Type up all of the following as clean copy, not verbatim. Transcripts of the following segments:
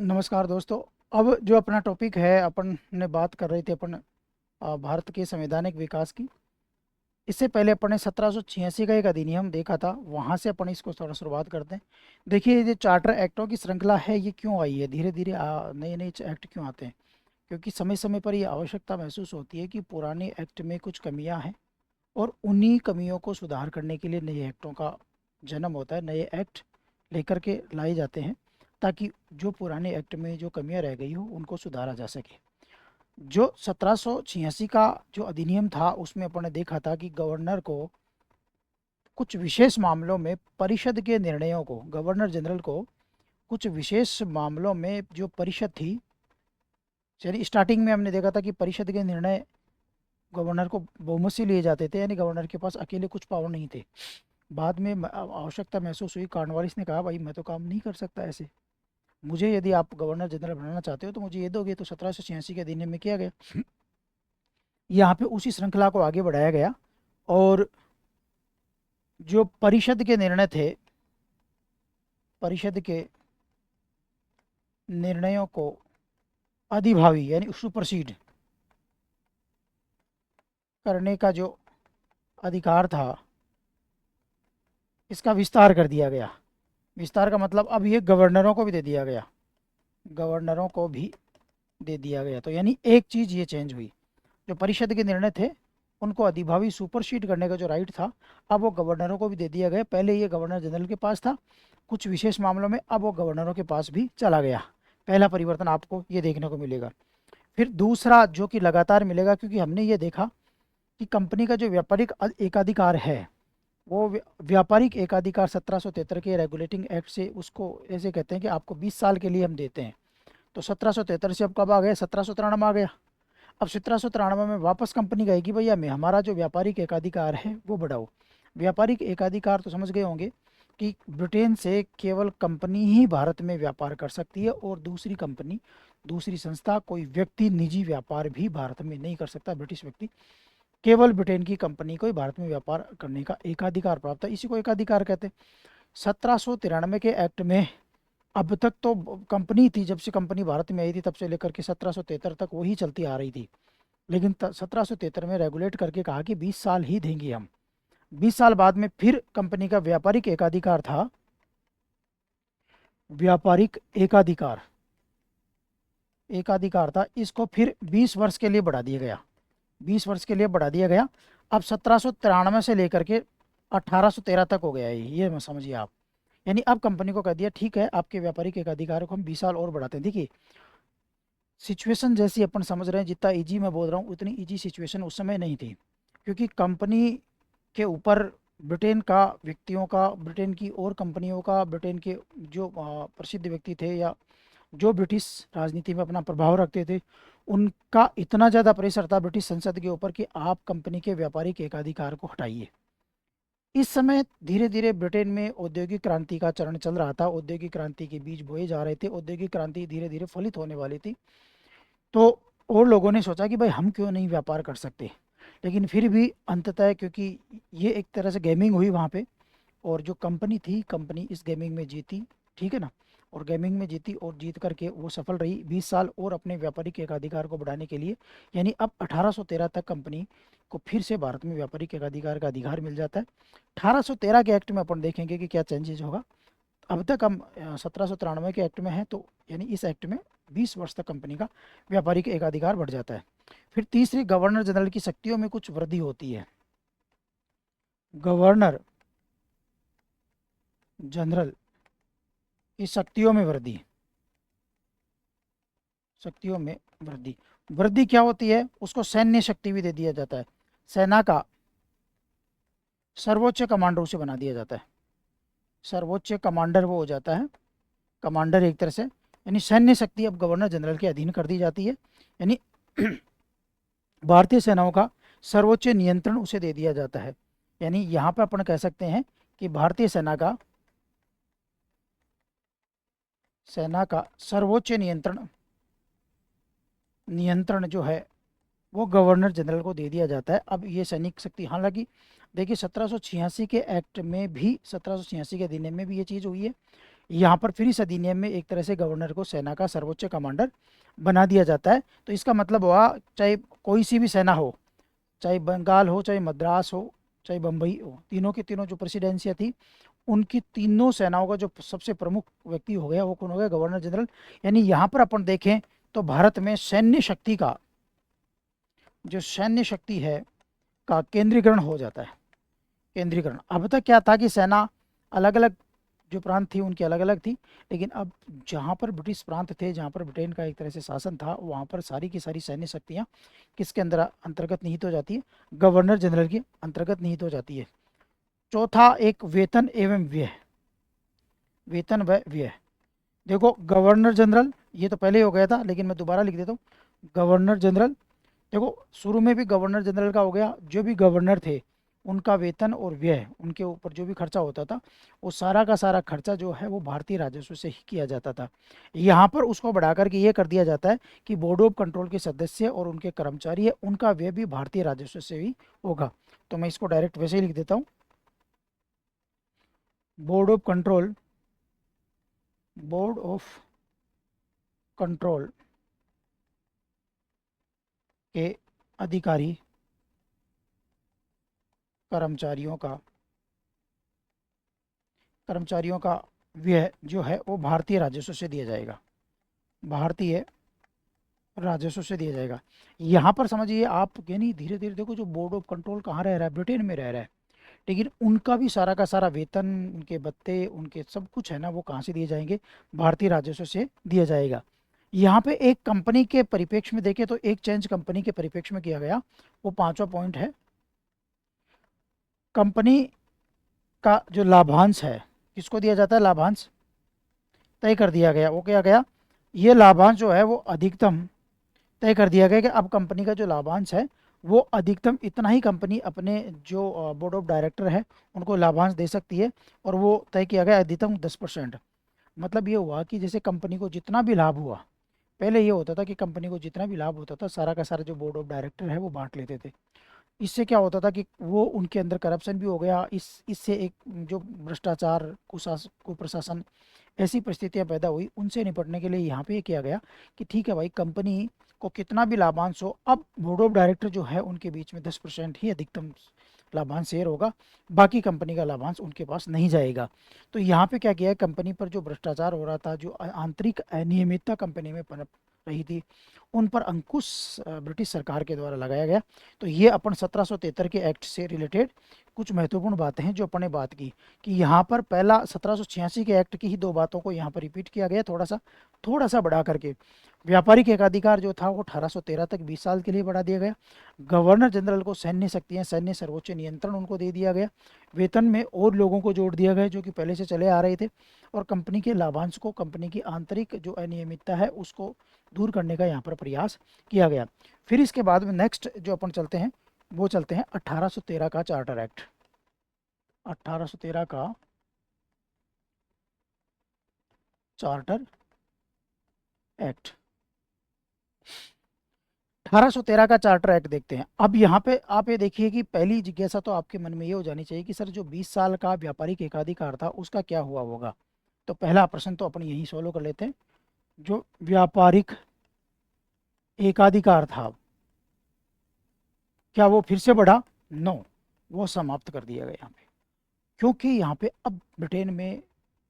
नमस्कार दोस्तों। अब जो अपना टॉपिक है, अपन ने बात कर रहे थे अपन भारत के संवैधानिक विकास की। इससे पहले अपन ने 1786 का एक अधिनियम देखा था, वहाँ से अपन इसको थोड़ा शुरुआत करते हैं। देखिए, ये जो चार्टर एक्टों की श्रृंखला है, ये क्यों आई है? धीरे धीरे नए नए एक्ट क्यों आते हैं? क्योंकि समय समय पर ये आवश्यकता महसूस होती है कि पुराने एक्ट में कुछ कमियां हैं, और उन्हीं कमियों को सुधार करने के लिए नए एक्टों का जन्म होता है। नए एक्ट लेकर के लाए जाते हैं ताकि जो पुराने एक्ट में जो कमियां रह गई हो उनको सुधारा जा सके। जो 1786 का जो अधिनियम था, उसमें अपन ने देखा था कि गवर्नर को कुछ विशेष मामलों में परिषद के निर्णयों को, गवर्नर जनरल को कुछ विशेष मामलों में जो परिषद थी, यानी स्टार्टिंग में हमने देखा था कि परिषद के निर्णय गवर्नर को बहुमत से लिए जाते थे, यानी गवर्नर के पास अकेले कुछ पावर नहीं थे। बाद में आवश्यकता महसूस हुई, कॉर्नवालिस ने कहा भाई मैं तो काम नहीं कर सकता ऐसे, मुझे यदि आप गवर्नर जनरल बनाना चाहते हो तो मुझे ये दोगे। तो 1786 के अधिनियम में किया गया, यहाँ पे उसी श्रृंखला को आगे बढ़ाया गया। और जो परिषद के निर्णय थे, परिषद के निर्णयों को अधिभावी यानी सुपरसीड करने का जो अधिकार था, इसका विस्तार कर दिया गया। विस्तार का मतलब अब ये गवर्नरों को भी दे दिया गया, गवर्नरों को भी दे दिया गया। तो यानी एक चीज़ ये चेंज हुई, जो परिषद के निर्णय थे उनको अधिभावी सुपरसीड करने का जो राइट था, अब वो गवर्नरों को भी दे दिया गया। पहले ये गवर्नर जनरल के पास था कुछ विशेष मामलों में, अब वो गवर्नरों के पास भी चला गया। पहला परिवर्तन आपको ये देखने को मिलेगा। फिर दूसरा जो कि लगातार मिलेगा, क्योंकि हमने ये देखा कि कंपनी का जो व्यापारिक एकाधिकार है, वो व्यापारिक एकाधिकार 1773 के रेगुलेटिंग एक्ट से उसको ऐसे कहते हैं कि आपको 20 साल के लिए हम देते हैं। तो 1773 से अब कब आ गया? 1793 आ गया। अब 1793 में वापस कंपनी कहेगी भैया मैं, हमारा जो व्यापारिक एकाधिकार है वो बढ़ाओ। व्यापारिक एकाधिकार तो समझ गए होंगे कि ब्रिटेन से केवल कंपनी ही भारत में व्यापार कर सकती है, और दूसरी कंपनी, दूसरी संस्था, कोई व्यक्ति निजी व्यापार भी भारत में नहीं कर सकता। ब्रिटिश व्यक्ति, केवल ब्रिटेन की कंपनी को ही भारत में व्यापार करने का एकाधिकार प्राप्त है। इसी को एकाधिकार कहते हैं। 1793 के एक्ट में, अब तक तो कंपनी थी, जब से कंपनी भारत में आई थी तब से लेकर के 1773 तक वही चलती आ रही थी। लेकिन 1773 में रेगुलेट करके कहा कि 20 साल ही देंगे हम। 20 साल बाद में फिर कंपनी का व्यापारिक एकाधिकार था, व्यापारिक एकाधिकार एकाधिकार था, इसको फिर 20 वर्ष के लिए बढ़ा दिया गया। 20 वर्ष के लिए बढ़ा दिया गया। अब 1793 से लेकर के 1813 तक हो गया है, ये मैं समझिए आप। यानी अब कंपनी को कह दिया ठीक है, आपके व्यापारिक एकाधिकार को हम 20 साल और बढ़ाते हैं। देखिए, सिचुएशन जैसी अपन समझ रहे हैं, जितना इजी मैं बोल रहा हूँ उतनी इजी सिचुएशन उस समय नहीं थी, क्योंकि कंपनी के ऊपर ब्रिटेन का व्यक्तियों का, ब्रिटेन की और कंपनियों का, ब्रिटेन के जो प्रसिद्ध व्यक्ति थे या जो ब्रिटिश राजनीति में अपना प्रभाव रखते थे, उनका इतना ज़्यादा प्रेशर था ब्रिटिश संसद के ऊपर कि आप कंपनी के व्यापारिक एकाधिकार को हटाइए। इस समय धीरे धीरे ब्रिटेन में औद्योगिक क्रांति का चरण चल रहा था, औद्योगिक क्रांति के बीज बोए जा रहे थे, औद्योगिक क्रांति धीरे धीरे फलित होने वाली थी। तो और लोगों ने सोचा कि भाई हम क्यों नहीं व्यापार कर सकते। लेकिन फिर भी अंततः, क्योंकि ये एक तरह से गेमिंग हुई वहाँ पे, और जो कंपनी थी, कंपनी इस गेमिंग में जीती, ठीक है ना, और गेमिंग में जीती और जीत करके वो सफल रही 20 साल और अपने व्यापारिक एकाधिकार को बढ़ाने के लिए। यानी अब 1813 तक कंपनी को फिर से भारत में व्यापारिक एकाधिकार का अधिकार मिल जाता है। 1813 के एक्ट में अपन देखेंगे कि क्या चेंजेज होगा। अब तक हम 1793 के एक्ट में हैं, तो यानी इस एक्ट में 20 वर्ष तक कंपनी का व्यापारिक एकाधिकार बढ़ जाता है। फिर तीसरी, गवर्नर जनरल की शक्तियों में कुछ वृद्धि होती है। गवर्नर जनरल की शक्तियों में वृद्धि, शक्तियों में वृद्धि। वृद्धि क्या होती है? उसको सैन्य शक्ति भी दे दिया जाता है। सेना का सर्वोच्च कमांडर उसे बना दिया जाता है। सर्वोच्च कमांडर वो हो जाता है, कमांडर एक तरह से। यानी सैन्य शक्ति अब गवर्नर जनरल के अधीन कर दी जाती है। यानी भारतीय सेनाओं का सर्वोच्च नियंत्रण उसे दे दिया जाता है। यानी यहाँ पर अपन कह सकते हैं कि भारतीय सेना का सर्वोच्च नियंत्रण नियंत्रण जो है वो गवर्नर जनरल को दे दिया जाता है। अब ये सैनिक शक्ति, हालांकि देखिए 1786 के एक्ट में भी, 1786 के अधिनियम में भी ये चीज़ हुई है यहाँ पर फिर इस अधिनियम में एक तरह से गवर्नर को सेना का सर्वोच्च कमांडर बना दिया जाता है। तो इसका मतलब हुआ चाहे कोई सी भी सेना हो, चाहे बंगाल हो, चाहे मद्रास हो, चाहे बम्बई हो, तीनों की तीनों जो प्रेसिडेंसियाँ थी, उनकी तीनों सेनाओं का जो सबसे प्रमुख व्यक्ति हो गया वो कौन हो गया? Governor general. यानी यहाँ पर अपन देखें तो भारत में सैन्य शक्ति का, जो सैन्य शक्ति है, का केंद्रीकरण हो जाता है। केंद्रीकरण। अब तक क्या था कि सेना अलग अलग जो प्रांत थी उनकी अलग अलग थी, लेकिन अब जहाँ पर ब्रिटिश प्रांत थे, जहाँ पर ब्रिटेन का एक तरह से शासन था, वहाँ पर सारी की सारी सैन्य शक्तियाँ किसके अंदर अंतर्गत निहित हो जाती है? गवर्नर जनरल के अंतर्गत निहित हो जाती है। चौथा, एक वेतन एवं व्यय। वेतन व व्यय। देखो गवर्नर जनरल, ये तो पहले ही हो गया था लेकिन मैं दोबारा लिख देता हूँ। गवर्नर जनरल, देखो शुरू में भी गवर्नर जनरल का हो गया, जो भी गवर्नर थे उनका वेतन और व्यय, उनके ऊपर जो भी खर्चा होता था, वो सारा का सारा खर्चा जो है वो भारतीय राजस्व से ही किया जाता था। यहाँ पर उसको बढ़ा करके ये कर दिया जाता है कि बोर्ड ऑफ कंट्रोल के सदस्य और उनके कर्मचारी है, उनका व्यय भी भारतीय राजस्व से ही होगा। तो मैं इसको डायरेक्ट वैसे ही लिख देता हूँ, board of control, board of control के अधिकारी कर्मचारियों का, कर्मचारियों का व्यय जो है वो भारतीय राजस्व से दिया जाएगा, भारतीय राजस्व से दिया जाएगा। यहाँ पर समझिए आप, यानी धीरे धीरे देखो जो बोर्ड ऑफ कंट्रोल कहाँ रह रहा है? ब्रिटेन में रह रहा है, लेकिन उनका भी सारा का सारा वेतन, उनके भत्ते, उनके सब कुछ है ना, वो कहाँ से दिए जाएंगे? भारतीय राजस्व से दिया जाएगा। यहाँ पे एक कंपनी के परिप्रेक्ष्य में देखें तो एक चेंज कंपनी के परिप्रेक्ष्य में किया गया, वो पांचवा पॉइंट है, कंपनी का जो लाभांश है, किसको दिया जाता है? लाभांश तय कर दिया गया। वो क्या गया? ये लाभांश जो है वो अधिकतम तय कर दिया गया कि अब कंपनी का जो लाभांश है वो अधिकतम इतना ही कंपनी अपने जो बोर्ड ऑफ डायरेक्टर है उनको लाभांश दे सकती है, और वो तय किया गया अधिकतम 10%। मतलब ये हुआ कि जैसे कंपनी को जितना भी लाभ हुआ, पहले ये होता था कि कंपनी को जितना भी लाभ होता था सारा का सारा जो बोर्ड ऑफ डायरेक्टर है वो बांट लेते थे। इससे क्या होता था कि वो उनके अंदर करप्शन भी हो गया, इससे एक जो भ्रष्टाचार, कुप्रशासन, ऐसी परिस्थितियां पैदा हुई। उनसे निपटने के लिए यहाँ पे किया गया कि ठीक है भाई, कंपनी को कितना भी लाभांश हो, अब बोर्ड ऑफ डायरेक्टर जो है उनके बीच में 10% ही अधिकतम लाभांश शेयर होगा, बाकी कंपनी का लाभांश उनके पास नहीं जाएगा। तो यहाँ पे क्या किया है, कंपनी पर जो भ्रष्टाचार हो रहा था, जो आंतरिक अनियमितता कंपनी में पनप रही थी, उन पर अंकुश ब्रिटिश सरकार के द्वारा लगाया गया। तो ये अपन 1773 के एक्ट से रिलेटेड कुछ महत्वपूर्ण बातें हैं जो अपन ने बात की, कि यहाँ पर पहला 1786 के एक्ट की ही दो बातों को यहाँ पर रिपीट किया गया, थोड़ा सा बढ़ा करके। व्यापारिक एकाधिकार जो था वो 1813 तक 20 साल के लिए बढ़ा दिया गया। गवर्नर जनरल को सैन्य शक्तियाँ, सैन्य सर्वोच्च नियंत्रण उनको दे दिया गया। वेतन में और लोगों को जोड़ दिया गया जो कि पहले से चले आ रहे थे, और कंपनी के लाभांश को, कंपनी की आंतरिक जो अनियमितता है उसको दूर करने का यहाँ पर प्रयास किया गया। फिर इसके बाद में नेक्स्ट जो अपन चलते हैं वो चलते हैं 1813 का चार्टर एक्ट। 1813 का चार्टर एक्ट, 1813 का चार्टर एक्ट देखते हैं। अब यहाँ पे आप ये देखिए कि पहली जिज्ञासा तो आपके मन में ये हो जानी चाहिए कि सर जो 20 साल का व्यापारिक एकाधिकार था उसका क्या हुआ होगा। तो पहला प्रश्न तो अपन यही सॉल्व कर लेते हैं। जो व्यापारिक एकाधिकार था क्या वो फिर से बढ़ा? नो, वो समाप्त कर दिया गया यहाँ पे, क्योंकि यहाँ पे अब ब्रिटेन में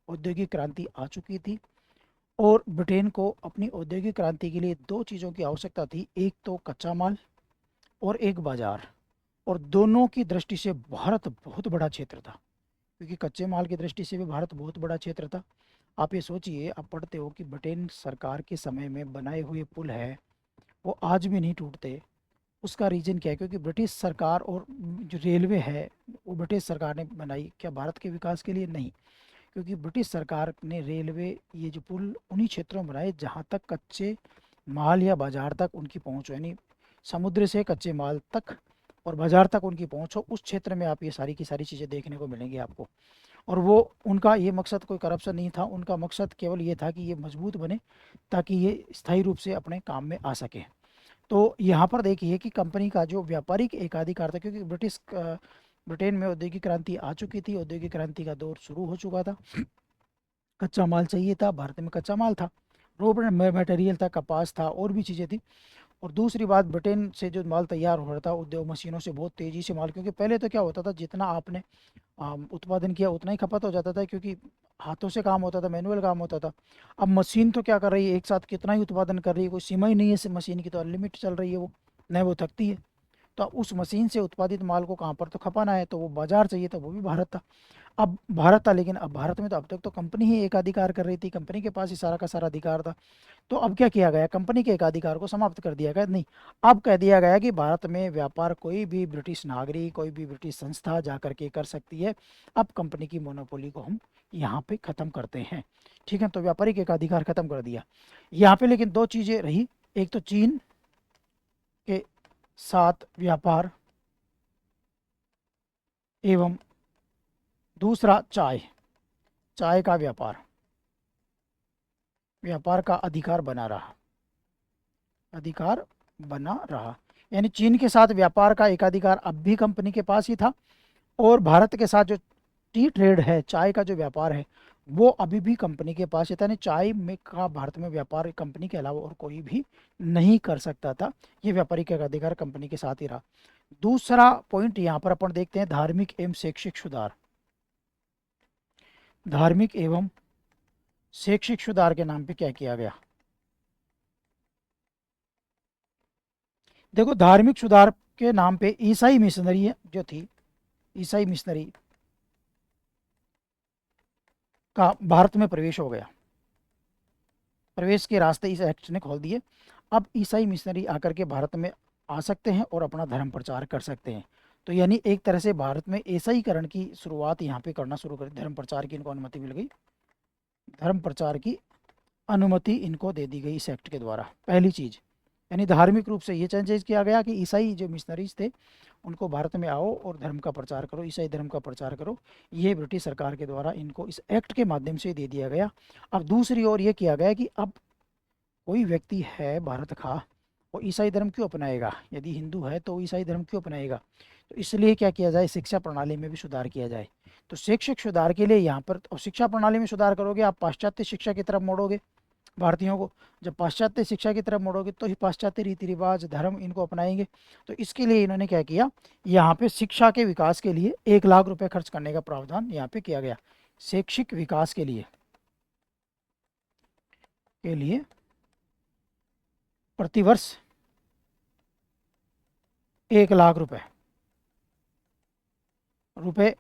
औद्योगिक क्रांति आ चुकी थी, और ब्रिटेन को अपनी औद्योगिक क्रांति के लिए दो चीज़ों की आवश्यकता थी, एक तो कच्चा माल और एक बाजार। और दोनों की दृष्टि से भारत बहुत बड़ा क्षेत्र था, क्योंकि कच्चे माल की दृष्टि से भी भारत बहुत बड़ा क्षेत्र था। आप ये सोचिए, आप पढ़ते हो कि ब्रिटेन सरकार के समय में बनाए हुए पुल है वो आज भी नहीं टूटते। उसका रीज़न क्या है? क्योंकि ब्रिटिश सरकार, और जो रेलवे है वो ब्रिटिश सरकार ने बनाई, क्या भारत के विकास के लिए? नहीं, क्योंकि ब्रिटिश सरकार ने रेलवे, ये जो पुल उन्हीं क्षेत्रों में बनाए जहाँ तक कच्चे माल या बाजार तक उनकी पहुँच हो, यानी समुद्र से कच्चे माल तक और बाजार तक उनकी पहुँच हो, उस क्षेत्र में आप ये सारी की सारी चीज़ें देखने को मिलेंगी आपको। और वो, उनका ये मकसद कोई करप्शन नहीं था, उनका मकसद केवल ये था कि ये मजबूत बने ताकि ये स्थायी रूप से अपने काम में आ सके। तो यहाँ पर देखिए कि कंपनी का जो व्यापारिक एकाधिकार था, क्योंकि ब्रिटेन में औद्योगिक क्रांति आ चुकी थी, औद्योगिक क्रांति का दौर शुरू हो चुका था, कच्चा माल चाहिए था, भारत में कच्चा माल था, रॉ मटेरियल था, कपास था, और भी चीज़ें थी। और दूसरी बात, ब्रिटेन से जो माल तैयार हो रहा था उद्योग मशीनों से बहुत तेज़ी से माल, क्योंकि पहले तो क्या होता था, जितना आपने उत्पादन किया उतना ही खपत हो जाता था, क्योंकि हाथों से काम होता था, मैनुअल काम होता था। अब मशीन तो क्या कर रही है, एक साथ कितना ही उत्पादन कर रही है, कोई सीमा ही नहीं है मशीन की, तो अनलिमिटेड चल रही है वो, नहीं वो थकती है। तो अब उस मशीन से उत्पादित माल को कहाँ पर तो खपाना है, तो वो बाजार चाहिए था, वो भी भारत था। अब भारत था, लेकिन अब भारत में तो अब तक तो कंपनी ही एकाधिकार कर रही थी, कंपनी के पास ही सारा का सारा अधिकार था। तो अब क्या किया गया, कंपनी के एकाधिकार को समाप्त कर दिया गया, नहीं, अब कह दिया गया कि भारत में व्यापार कोई भी ब्रिटिश नागरिक, कोई भी ब्रिटिश संस्था जा करके कर सकती है। अब कंपनी की मोनोपोली को हम यहाँ पे ख़त्म करते हैं, ठीक है। तो व्यापारिक एकाधिकार ख़त्म कर दिया यहाँ पे। लेकिन दो चीज़ें रही, एक तो चीन के साथ व्यापार, एवं दूसरा चाय, चाय का व्यापार, व्यापार का अधिकार बना रहा, अधिकार बना रहा। यानी चीन के साथ व्यापार का एकाधिकार अब भी कंपनी के पास ही था, और भारत के साथ जो टी ट्रेड है, चाय का जो व्यापार है, वो अभी भी कंपनी के पास ही था। यानी चाय में का भारत में व्यापार कंपनी के अलावा और कोई भी नहीं कर सकता था, ये व्यापारिक एकाधिकार कंपनी के साथ ही रहा। दूसरा पॉइंट यहाँ पर अपन देखते हैं, धार्मिक एवं शैक्षिक सुधार। धार्मिक एवं शैक्षिक सुधार के नाम पे क्या किया गया, देखो धार्मिक सुधार के नाम पे ईसाई मिशनरी जो थी, ईसाई मिशनरी का भारत में प्रवेश हो गया, प्रवेश के रास्ते इस एक्ट ने खोल दिए। अब ईसाई मिशनरी आकर के भारत में आ सकते हैं और अपना धर्म प्रचार कर सकते हैं। तो यानी एक तरह से भारत में ईसाईकरण की शुरुआत यहाँ पे करना शुरू कर, धर्म प्रचार की इनको अनुमति मिल गई, धर्म प्रचार की अनुमति इनको दे दी गई इस एक्ट के द्वारा, पहली चीज़। यानी धार्मिक रूप से ये चेंजेस किया गया कि ईसाई जो मिशनरीज थे उनको भारत में आओ और धर्म का प्रचार करो, ईसाई धर्म का प्रचार करो, ये ब्रिटिश सरकार के द्वारा इनको इस एक्ट के माध्यम से दे दिया गया। अब दूसरी ओर ये किया गया कि अब कोई व्यक्ति है भारत का, वो ईसाई धर्म क्यों अपनाएगा, यदि हिंदू है तो ईसाई धर्म क्यों अपनाएगा। तो इसलिए क्या किया जाए, शिक्षा प्रणाली में भी सुधार किया जाए। तो शैक्षिक सुधार के लिए यहाँ पर, और शिक्षा प्रणाली में सुधार करोगे आप पाश्चात्य शिक्षा की तरफ मोड़ोगे भारतीयों को, जब पाश्चात्य शिक्षा की तरफ मोड़ोगे तो ही पाश्चात्य रीति रिवाज धर्म इनको अपनाएंगे। तो इसके लिए इन्होंने क्या किया, यहाँ पे शिक्षा के विकास के लिए 1 लाख रुपए खर्च करने का प्रावधान यहाँ पे किया गया। शैक्षिक विकास के लिए प्रतिवर्ष 1 लाख रुपए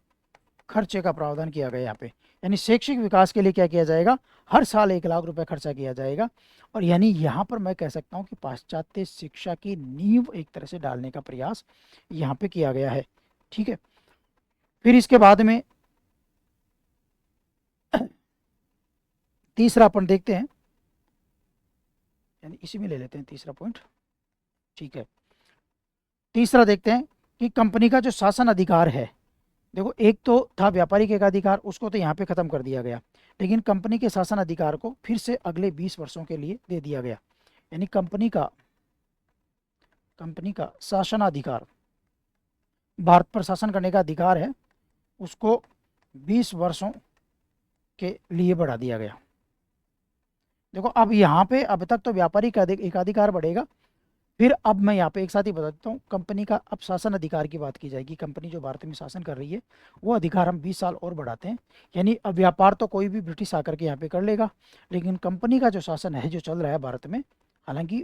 खर्चे का प्रावधान किया गया यहाँ पे। यानी शैक्षिक विकास के लिए क्या किया जाएगा, हर साल 1 लाख रुपए खर्चा किया जाएगा। और यानी यहाँ पर मैं कह सकता हूँ कि पाश्चात्य शिक्षा की नींव एक तरह से डालने का प्रयास यहाँ पे किया गया है, ठीक है। फिर इसके बाद में तीसरा अपन देखते हैं, यानी इसी में ले लेते हैं तीसरा पॉइंट, ठीक है। तीसरा देखते हैं कि कंपनी का जो शासन अधिकार है, देखो एक तो था व्यापारिक एकाधिकार, उसको तो यहाँ पे ख़त्म कर दिया गया, लेकिन कंपनी के शासन अधिकार को फिर से अगले 20 वर्षों के लिए दे दिया गया। यानी कंपनी का शासनाधिकार, भारत पर शासन करने का अधिकार है, उसको 20 वर्षों के लिए बढ़ा दिया गया। देखो अब यहाँ पे अब तक तो व्यापारिक एकाधिकार बढ़ेगा, फिर अब मैं यहाँ पे एक साथ ही बता देता हूँ, कंपनी का अब शासन अधिकार की बात की जाएगी। कंपनी जो भारत में शासन कर रही है वो अधिकार हम 20 साल और बढ़ाते हैं। यानी अब व्यापार तो कोई भी ब्रिटिश आकर के यहाँ पे कर लेगा, लेकिन कंपनी का जो शासन है जो चल रहा है भारत में, हालांकि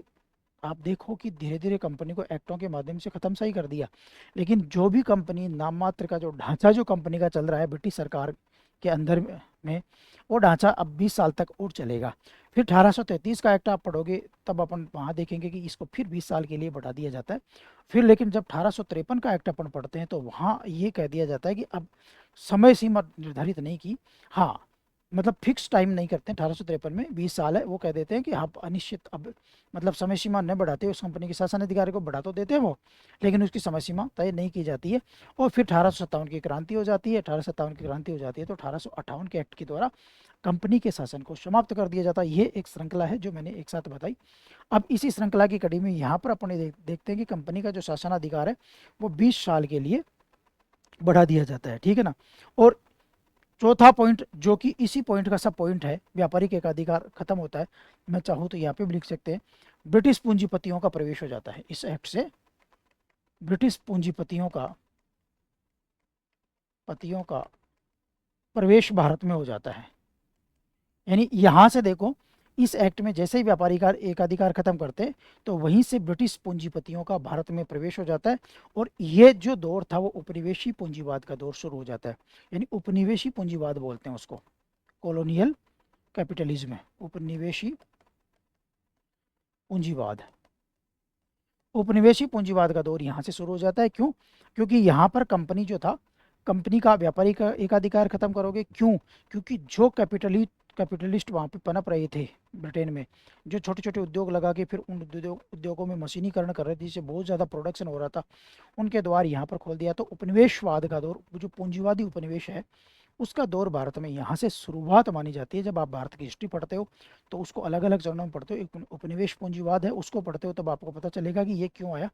आप देखो कि धीरे धीरे कंपनी को एक्टों के माध्यम से ख़त्म सा ही कर दिया, लेकिन जो भी कंपनी नाम मात्र का जो ढांचा जो कंपनी का चल रहा है ब्रिटिश सरकार के अंदर में, वो ढांचा अब 20 साल तक और चलेगा। फिर 1833 का एक्ट आप पढ़ोगे तब अपन वहाँ देखेंगे कि इसको फिर 20 साल के लिए बढ़ा दिया जाता है। फिर लेकिन जब 1853 का एक्ट अपन पढ़ते हैं तो वहाँ ये कह दिया जाता है कि अब समय सीमा निर्धारित नहीं की, हाँ मतलब फिक्स टाइम नहीं करते हैं। 1853 में 20 साल है, वो कह देते हैं कि आप अनिश्चित, अब मतलब समय सीमा न बढ़ाते, उस कंपनी के शासन अधिकारी को बढ़ा तो देते हैं वो, लेकिन उसकी समय सीमा तय नहीं की जाती है। और फिर 1857 की क्रांति हो जाती है, 1857 की क्रांति हो जाती है तो 1858 के एक्ट के द्वारा कंपनी के शासन को समाप्त कर दिया जाता है। ये एक श्रृंखला है जो मैंने एक साथ बताई। अब इसी श्रृंखला की कड़ी में यहाँ पर अपन देखते हैं कि कंपनी का जो शासनाधिकार है वो 20 साल के लिए बढ़ा दिया जाता है, ठीक है ना। और चौथा पॉइंट, जो कि इसी पॉइंट का सब पॉइंट है, व्यापारिक एकाधिकार खत्म होता है, मैं चाहूँ तो यहाँ पे भी लिख सकते हैं, ब्रिटिश पूंजीपतियों का प्रवेश हो जाता है इस एक्ट से। ब्रिटिश पतियों का प्रवेश भारत में हो जाता है। यानी यहाँ से देखो, इस एक्ट में जैसे ही व्यापारी एकाधिकार खत्म करते हैं तो वहीं से ब्रिटिश पूंजीपतियों का भारत में प्रवेश हो जाता है, और ये जो दौर था वो उपनिवेशी पूंजीवाद का दौर शुरू हो जाता है। यानी उपनिवेशी पूंजीवाद बोलते हैं उसको, कॉलोनियल कैपिटलिज्म है उपनिवेशी पूंजीवाद। उपनिवेशी पूंजीवाद का दौर यहाँ से शुरू हो जाता है। क्यों? क्योंकि यहाँ पर कंपनी जो था, कंपनी का व्यापारी का एकाधिकार खत्म करोगे। क्यों? क्योंकि जो कैपिटलिस्ट वहाँ पे पनप रहे थे ब्रिटेन में, जो छोटे छोटे उद्योग लगा के फिर उन उद्योगों में मशीनीकरण कर रहे थे, जिससे बहुत ज़्यादा प्रोडक्शन हो रहा था, उनके द्वार यहाँ पर खोल दिया। तो उपनिवेशवाद का दौर, जो पूंजीवादी उपनिवेश है, उसका दौर भारत में यहाँ से शुरुआत मानी जाती है। जब आप भारत की हिस्ट्री पढ़ते हो तो उसको अलग अलग चरणों में पढ़ते हो। एक उपनिवेश पूंजीवाद है, उसको पढ़ते हो तब आपको पता चलेगा कि ये क्यों आया।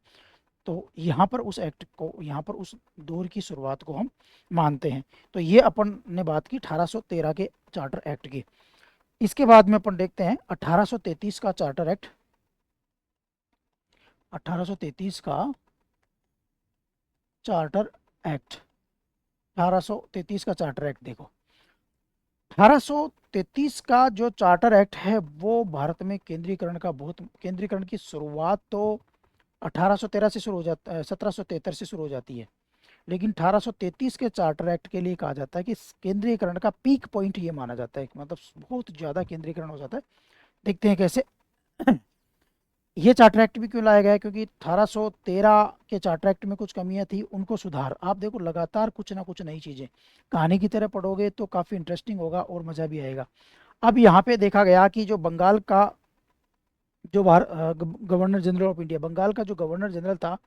तो यहाँ पर उस एक्ट को, यहाँ पर उस दौर की शुरुआत को हम मानते हैं। तो ये अपन ने बात की 1813 के चार्टर एक्ट की। इसके बाद में अपन देखते हैं 1833 का चार्टर एक्ट। 1833 का चार्टर एक्ट, 1833 का चार्टर एक्ट देखो। 1833 का जो चार्टर एक्ट है वो भारत में केंद्रीकरण की शुरुआत तो 1813 से शुरू हो जाता है, 1773 से शुरू हो जाती है। लेकिन 1833 के चार्टर एक्ट के लिए कहा जाता है कि केंद्रीकरण का पीक पॉइंट ये माना जाता है, मतलब बहुत ज़्यादा केंद्रीकरण हो जाता है। देखते हैं कैसे। ये चार्टर एक्ट भी क्यों लाया गया है? क्योंकि 1813 के चार्टर एक्ट में कुछ कमियां थी, उनको सुधार। आप देखो लगातार कुछ ना कुछ नई चीज़ें कहानी की तरह पढ़ोगे तो काफ़ी इंटरेस्टिंग होगा और मज़ा भी आएगा। अब यहाँ पे देखा गया कि जो बंगाल का जो governor general of India, Bengal का जो गवर्नर जनरल था,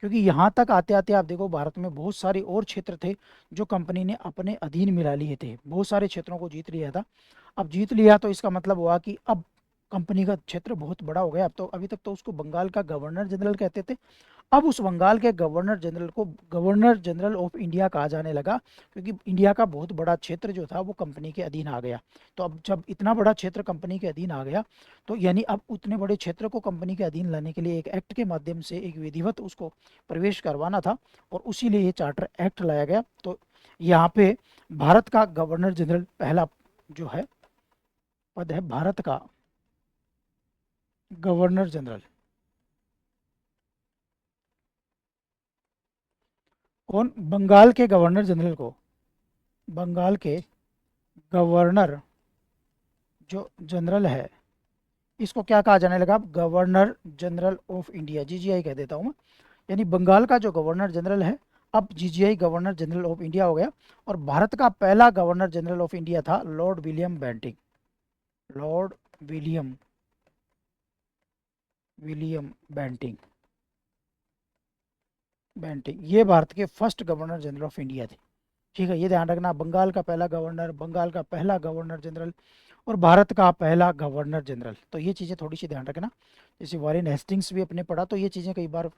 क्योंकि यहाँ तक आते आते आप देखो भारत में बहुत सारे और क्षेत्र थे जो कंपनी ने अपने अधीन मिला लिए थे, बहुत सारे क्षेत्रों को जीत लिया था। अब जीत लिया तो इसका मतलब हुआ कि अब कंपनी का क्षेत्र बहुत बड़ा हो गया। अब तो, अभी तक तो उसको बंगाल का गवर्नर जनरल कहते थे, अब उस बंगाल के गवर्नर जनरल को गवर्नर जनरल ऑफ इंडिया कहा जाने लगा, क्योंकि इंडिया का बहुत बड़ा क्षेत्र जो था वो कंपनी के अधीन आ गया। तो अब जब इतना बड़ा क्षेत्र कंपनी के अधीन आ गया, तो यानी अब उतने बड़े क्षेत्र को कंपनी के अधीन लाने के लिए एक एक्ट के माध्यम से एक विधिवत उसको प्रवेश करवाना था, और उसी लिए ये चार्टर एक्ट लाया गया। तो यहाँ पे भारत का गवर्नर जनरल पहला जो है पद है, भारत का गवर्नर जनरल। कौन? बंगाल के गवर्नर जनरल को, बंगाल के गवर्नर जो जनरल है, इसको क्या कहा जाने लगा? गवर्नर जनरल ऑफ इंडिया, जीजीआई कह देता हूँ मैं। यानी बंगाल का जो गवर्नर जनरल है, अब GGI governor general of India हो गया। और भारत का पहला गवर्नर जनरल ऑफ इंडिया था Lord William Bentinck. Lord William Bentinck Bentinck ये भारत के first governor general of India थे। ठीक है, ये ध्यान रखना, बंगाल का पहला गवर्नर, बंगाल का पहला गवर्नर जनरल, और भारत का पहला गवर्नर जनरल। तो ये चीज़ें थोड़ी सी ध्यान रखना। जैसे वॉरेन हेस्टिंग्स भी अपने पढ़ा, तो ये चीज़ें कई बार,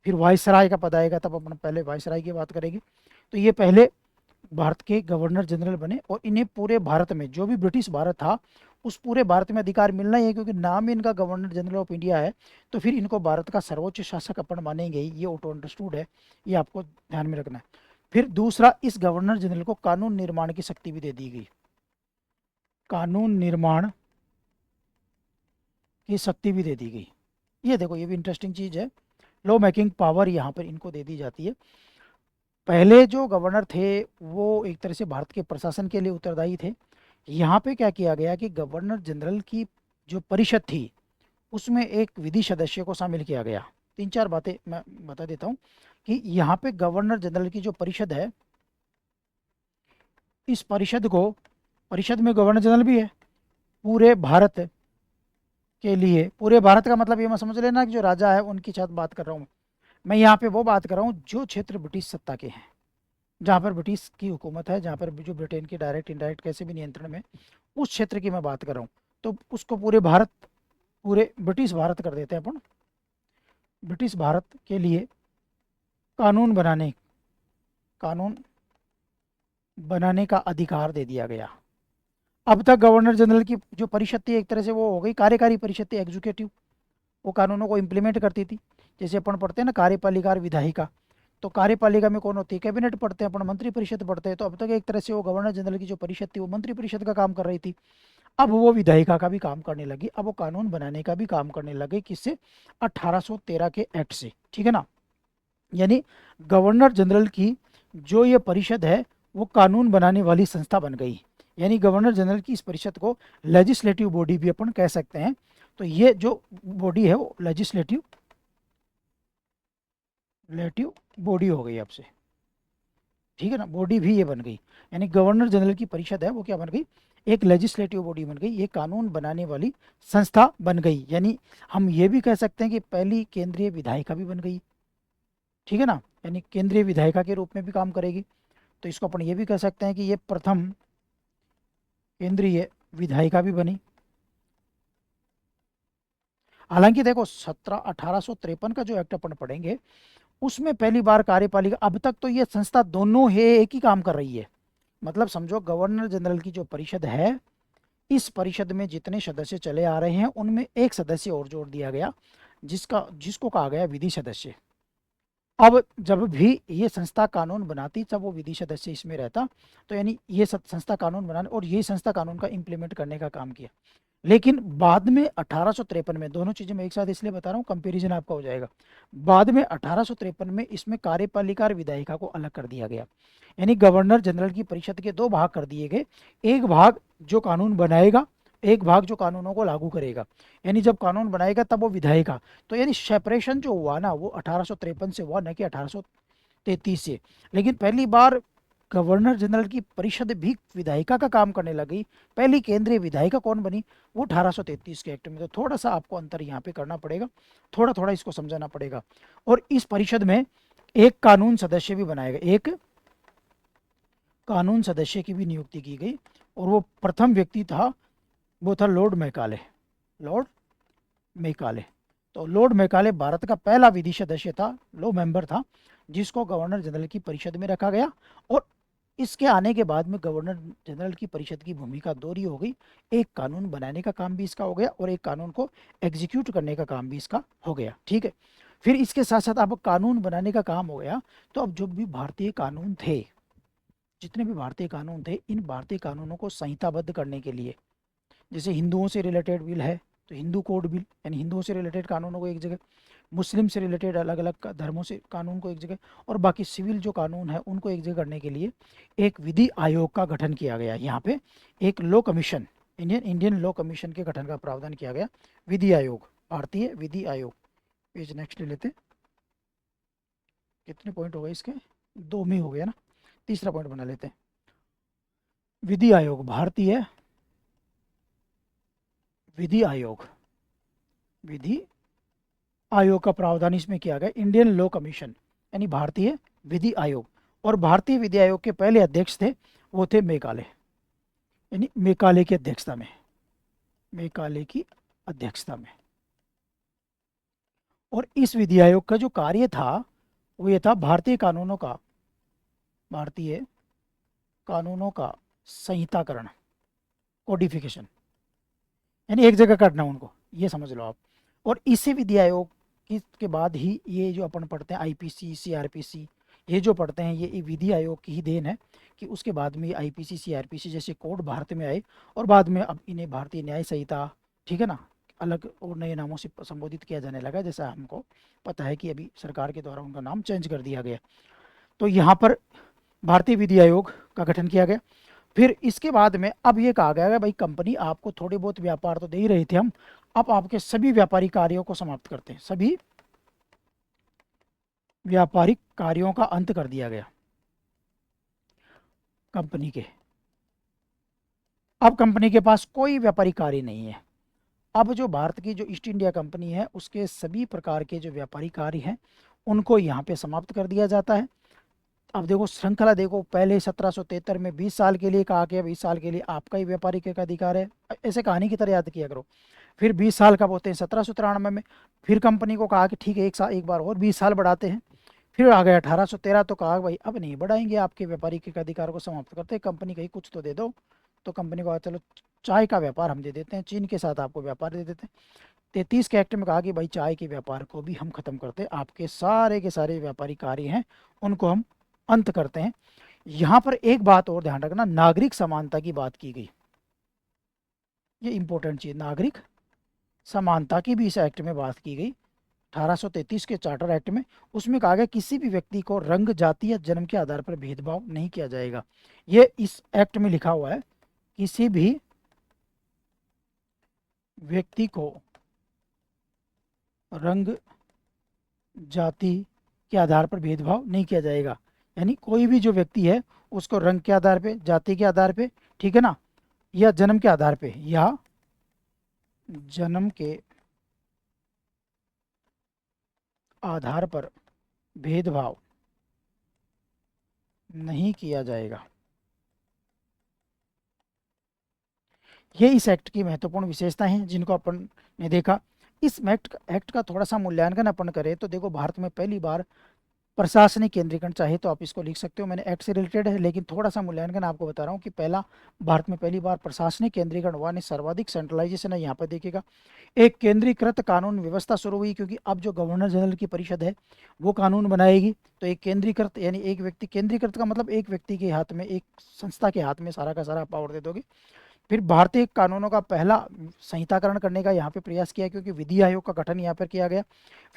फिर वायसराय का पद आएगा तब अपन पहले वायसराय की बात करेंगे। तो ये पहले भारत के गवर्नर जनरल बने, और इन्हें पूरे भारत में, जो भी ब्रिटिश भारत था, उस पूरे भारत में अधिकार मिलना ही है, क्योंकि नाम ही इनका गवर्नर जनरल ऑफ इंडिया है, तो फिर इनको भारत का सर्वोच्च शासक अपन मानेंगे ही। ये ऑटो अंडरस्टूड है, ये आपको ध्यान में रखना है। फिर दूसरा, इस गवर्नर जनरल को कानून निर्माण की शक्ति भी दे दी गई। कानून निर्माण की शक्ति भी दे दी गई। ये देखो, ये भी इंटरेस्टिंग चीज़ है। लॉ मेकिंग पावर यहाँ पर इनको दे दी जाती है। पहले जो गवर्नर थे वो एक तरह से भारत के प्रशासन के लिए उत्तरदायी थे। यहाँ पे क्या किया गया कि गवर्नर जनरल की जो परिषद थी उसमें एक विधि सदस्य को शामिल किया गया। तीन चार बातें मैं बता देता हूँ कि यहाँ पे गवर्नर जनरल की जो परिषद है, इस परिषद में गवर्नर जनरल भी है पूरे भारत के लिए। पूरे भारत का मतलब ये मैं समझ लेना कि जो राजा है उनकी साथ बात कर रहा हूँ मैं यहाँ पे, वो बात कर रहा हूँ जो क्षेत्र ब्रिटिश सत्ता के हैं, जहाँ पर ब्रिटिश की हुकूमत है, जहाँ पर जो ब्रिटेन की डायरेक्ट इनडायरेक्ट कैसे भी नियंत्रण में, उस क्षेत्र की मैं बात कर रहा हूँ। तो उसको पूरे ब्रिटिश भारत कर देते हैं अपन। ब्रिटिश भारत के लिए कानून बनाने, कानून बनाने का अधिकार दे दिया गया। अब तक गवर्नर जनरल की जो परिषद थी एक तरह से वो हो गई कार्यकारी परिषद थी, एग्जीक्यूटिव, वो कानूनों को इम्प्लीमेंट करती थी। जैसे अपन पढ़ते हैं ना कार्यपालिका और विधायिका, तो कार्यपालिका में कौन होती है, कैबिनेट पढ़ते हैं अपन, मंत्री परिषद पढ़ते हैं। तो अब तक एक तरह से वो गवर्नर जनरल की जो परिषद थी वो मंत्री परिषद का काम कर रही थी। अब वो विधायिका का भी काम करने लगी, अब वो कानून बनाने का भी काम करने लगे। किससे? 1813 के एक्ट से, ठीक है ना। यानी गवर्नर जनरल की जो ये परिषद है वो कानून बनाने वाली संस्था बन गई। यानी गवर्नर जनरल की इस परिषद को लेजिस्लेटिव बॉडी भी अपन कह सकते हैं। तो ये जो बॉडी है वो लेजिस्लेटिव बॉडी हो गई आपसे, ठीक है ना, बॉडी भी ये बन गई। यानी गवर्नर जनरल की परिषद है वो क्या बन गई, एक लेजिस्लेटिव बॉडी बन गई, ये कानून बनाने वाली संस्था बन गई। यानी हम ये भी कह सकते हैं कि पहली केंद्रीय विधायिका भी बन गई, ठीक है ना, यानी केंद्रीय विधायिका के रूप में भी काम करेगी। तो इसको अपन ये भी कह सकते हैं कि ये प्रथम केंद्रीय विधायिका भी बनी। हालांकि देखो 1853 का जो एक्ट अपन पढ़ेंगे उसमें पहली बार कार्यपालिका, अब तक तो ये संस्था दोनों है एक ही काम कर रही है। मतलब समझो गवर्नर जनरल की जो परिषद है, इस परिषद में जितने सदस्य चले आ रहे हैं उनमें एक सदस्य और जोड़ दिया गया, जिसको कहा गया विधि सदस्य। अब जब भी ये संस्था कानून बनाती तब वो विधि सदस्य इसमें रहता। तो यानी ये संस्था कानून बनाने और ये संस्था कानून का इम्प्लीमेंट करने का काम किया। लेकिन बाद में 1853 में, दोनों चीज़ें मैं एक साथ इसलिए बता रहा हूँ कंपैरिजन आपका हो जाएगा, बाद में 1853 में इसमें कार्यपालिका और विधायिका को अलग कर दिया गया। यानी गवर्नर जनरल की परिषद के दो भाग कर दिए गए, एक भाग जो कानून बनाएगा, एक भाग जो कानूनों को लागू करेगा। यानी जब कानून बनाएगा तब वो विधायिका, तो यानी सेपरेशन जो हुआ ना वो 1853 से हुआ, न कि 1833 से। लेकिन पहली बार गवर्नर जनरल की परिषद भी विधायिका का काम करने लगी। पहली केंद्रीय विधायिका कौन बनी, वो 1833 के एक्ट में। तो थोड़ा सा आपको अंतर यहाँ पे करना पड़ेगा, थोड़ा थोड़ा इसको समझाना पड़ेगा। और इस परिषद में एक कानून सदस्य भी बनाया गया, एक कानून सदस्य की भी नियुक्ति की गई, और वो प्रथम व्यक्ति था, वो था लॉर्ड मैकाले। लॉर्ड मैकाले, तो लॉर्ड मैकाले भारत का पहला विधि सदस्य था, लो मेंबर था, जिसको गवर्नर जनरल की परिषद में रखा गया। और इसके आने के बाद में गवर्नर जनरल की परिषद की भूमिका दोहरी हो गई, एक कानून बनाने का काम भी इसका हो गया और एक कानून को एग्जीक्यूट करने का काम भी इसका हो गया, ठीक है। फिर इसके साथ साथ अब कानून बनाने का काम हो गया, तो अब जो भी भारतीय कानून थे, जितने भी भारतीय कानून थे, इन भारतीय कानूनों को संहिताबद्ध करने के लिए, जैसे हिंदुओं से रिलेटेड बिल है तो हिंदू कोड बिल, यानी हिंदुओं से रिलेटेड कानूनों को एक जगह, मुस्लिम से रिलेटेड अलग अलग धर्मों से कानून को एक जगह, और बाकी सिविल जो कानून है उनको एक जगह करने के लिए एक विधि आयोग का गठन किया गया। यहाँ पे एक law commission, Indian law commission के गठन का प्रावधान किया गया, विधि आयोग, भारतीय विधि आयोग। पेज नेक्स्ट ले लेते, कितने पॉइंट हो गए इसके, 2 में हो गया ना, तीसरा पॉइंट बना लेते हैं। विधि आयोग, भारतीय विधि आयोग, विधि आयोग का प्रावधान इसमें किया गया, इंडियन लॉ कमीशन यानी भारतीय विधि आयोग। और भारतीय विधि आयोग के पहले अध्यक्ष थे वो थे मेकाले, यानी मेकाले की अध्यक्षता में, मेकाले की अध्यक्षता में। और इस विधि आयोग का जो कार्य था वो ये था, भारतीय कानूनों का संहिताकरण, कोडिफिकेशन, यानी एक जगह करना उनको, ये समझ लो आप। और इसी विधि आयोग के बाद ही ये जो अपन पढ़ते हैं आईपीसी, सीआरपीसी, ये जो पढ़ते हैं ये विधि आयोग की ही देन है कि उसके बाद में आईपीसी, सीआरपीसी जैसे कोड भारत में आए, और बाद में अब इन्हें भारतीय न्याय संहिता, ठीक है ना, अलग और नए नामों से संबोधित किया जाने लगा, जैसा हमको पता है कि अभी सरकार के द्वारा उनका नाम चेंज कर दिया गया। तो यहाँ पर भारतीय विधि आयोग का गठन किया गया। फिर इसके बाद में अब ये कहा गया भाई कंपनी आपको थोड़े बहुत व्यापार तो दे ही रहे थे हम, अब आपके सभी व्यापारिक कार्यों को समाप्त करते हैं, सभी व्यापारिक कार्यों का अंत कर दिया गया कंपनी के। अब कंपनी के पास कोई व्यापारिक कार्य नहीं है। अब जो भारत की जो ईस्ट इंडिया कंपनी है उसके सभी प्रकार के जो व्यापारिक कार्य हैं उनको यहाँ पे समाप्त कर दिया जाता है। अब देखो श्रृंखला देखो, पहले 1773 में 20 साल के लिए कहा गया 20 साल के लिए आपका ही व्यापारिक एक अधिकार है, ऐसे कहानी की तरह याद किया करो। फिर 20 साल कब होते हैं, 1793 में। फिर कंपनी को कहा कि ठीक है एक बार और 20 साल बढ़ाते हैं, फिर आ गया 1813, तो कहा भाई अब नहीं बढ़ाएंगे, आपके व्यापारिक अधिकार को समाप्त करते हैं, कंपनी कहीं कुछ तो दे दो। तो कंपनी को कहा चलो चाय का व्यापार हम दे देते हैं, चीन के साथ आपको व्यापार दे देते हैं। 33 के एक्ट में कहा कि भाई चाय के व्यापार को भी हम खत्म करते हैं, आपके सारे के सारे व्यापारी कार्य हैं उनको हम अंत करते हैं। यहाँ पर एक बात और ध्यान रखना, नागरिक समानता की बात की गई, ये इंपॉर्टेंट चीज, नागरिक समानता की भी इस एक्ट में बात की गई 1833 के चार्टर एक्ट में। उसमें कहा गया किसी भी व्यक्ति को रंग, जाति या जन्म के आधार पर भेदभाव नहीं किया जाएगा। ये इस एक्ट में लिखा हुआ है, किसी भी व्यक्ति को रंग, जाति के आधार पर भेदभाव नहीं किया जाएगा। यानी कोई भी जो व्यक्ति है उसको रंग के आधार पे, जाति के आधार पे, ठीक है ना, या जन्म के आधार पे, या जन्म के आधार पर भेदभाव नहीं किया जाएगा। ये इस एक्ट की महत्वपूर्ण विशेषताएं हैं जिनको अपन ने देखा। इस एक्ट का थोड़ा सा मूल्यांकन अपन करें तो देखो, भारत में पहली बार प्रशासनिक केंद्रीकरण, चाहे तो आप इसको लिख सकते हो, मैंने एक्ट से रिलेटेड है लेकिन थोड़ा सा मूल्यांकन आपको बता रहा हूँ कि पहला, भारत में पहली बार प्रशासनिक केंद्रीकरण हुआ, सर्वाधिक सेंट्रलाइजेशन है यहाँ पर देखिएगा। एक केंद्रीकृत कानून व्यवस्था शुरू हुई, क्योंकि अब जो गवर्नर जनरल की परिषद है वो कानून बनाएगी, तो एक केंद्रीकृत यानी एक व्यक्ति, केंद्रीकृत का मतलब एक व्यक्ति के हाथ में, एक संस्था के हाथ में सारा का सारा पावर दे दोगे। फिर भारतीय कानूनों का पहला संहिताकरण करने का यहाँ पे प्रयास किया, क्योंकि विधि आयोग का गठन यहाँ पर किया गया।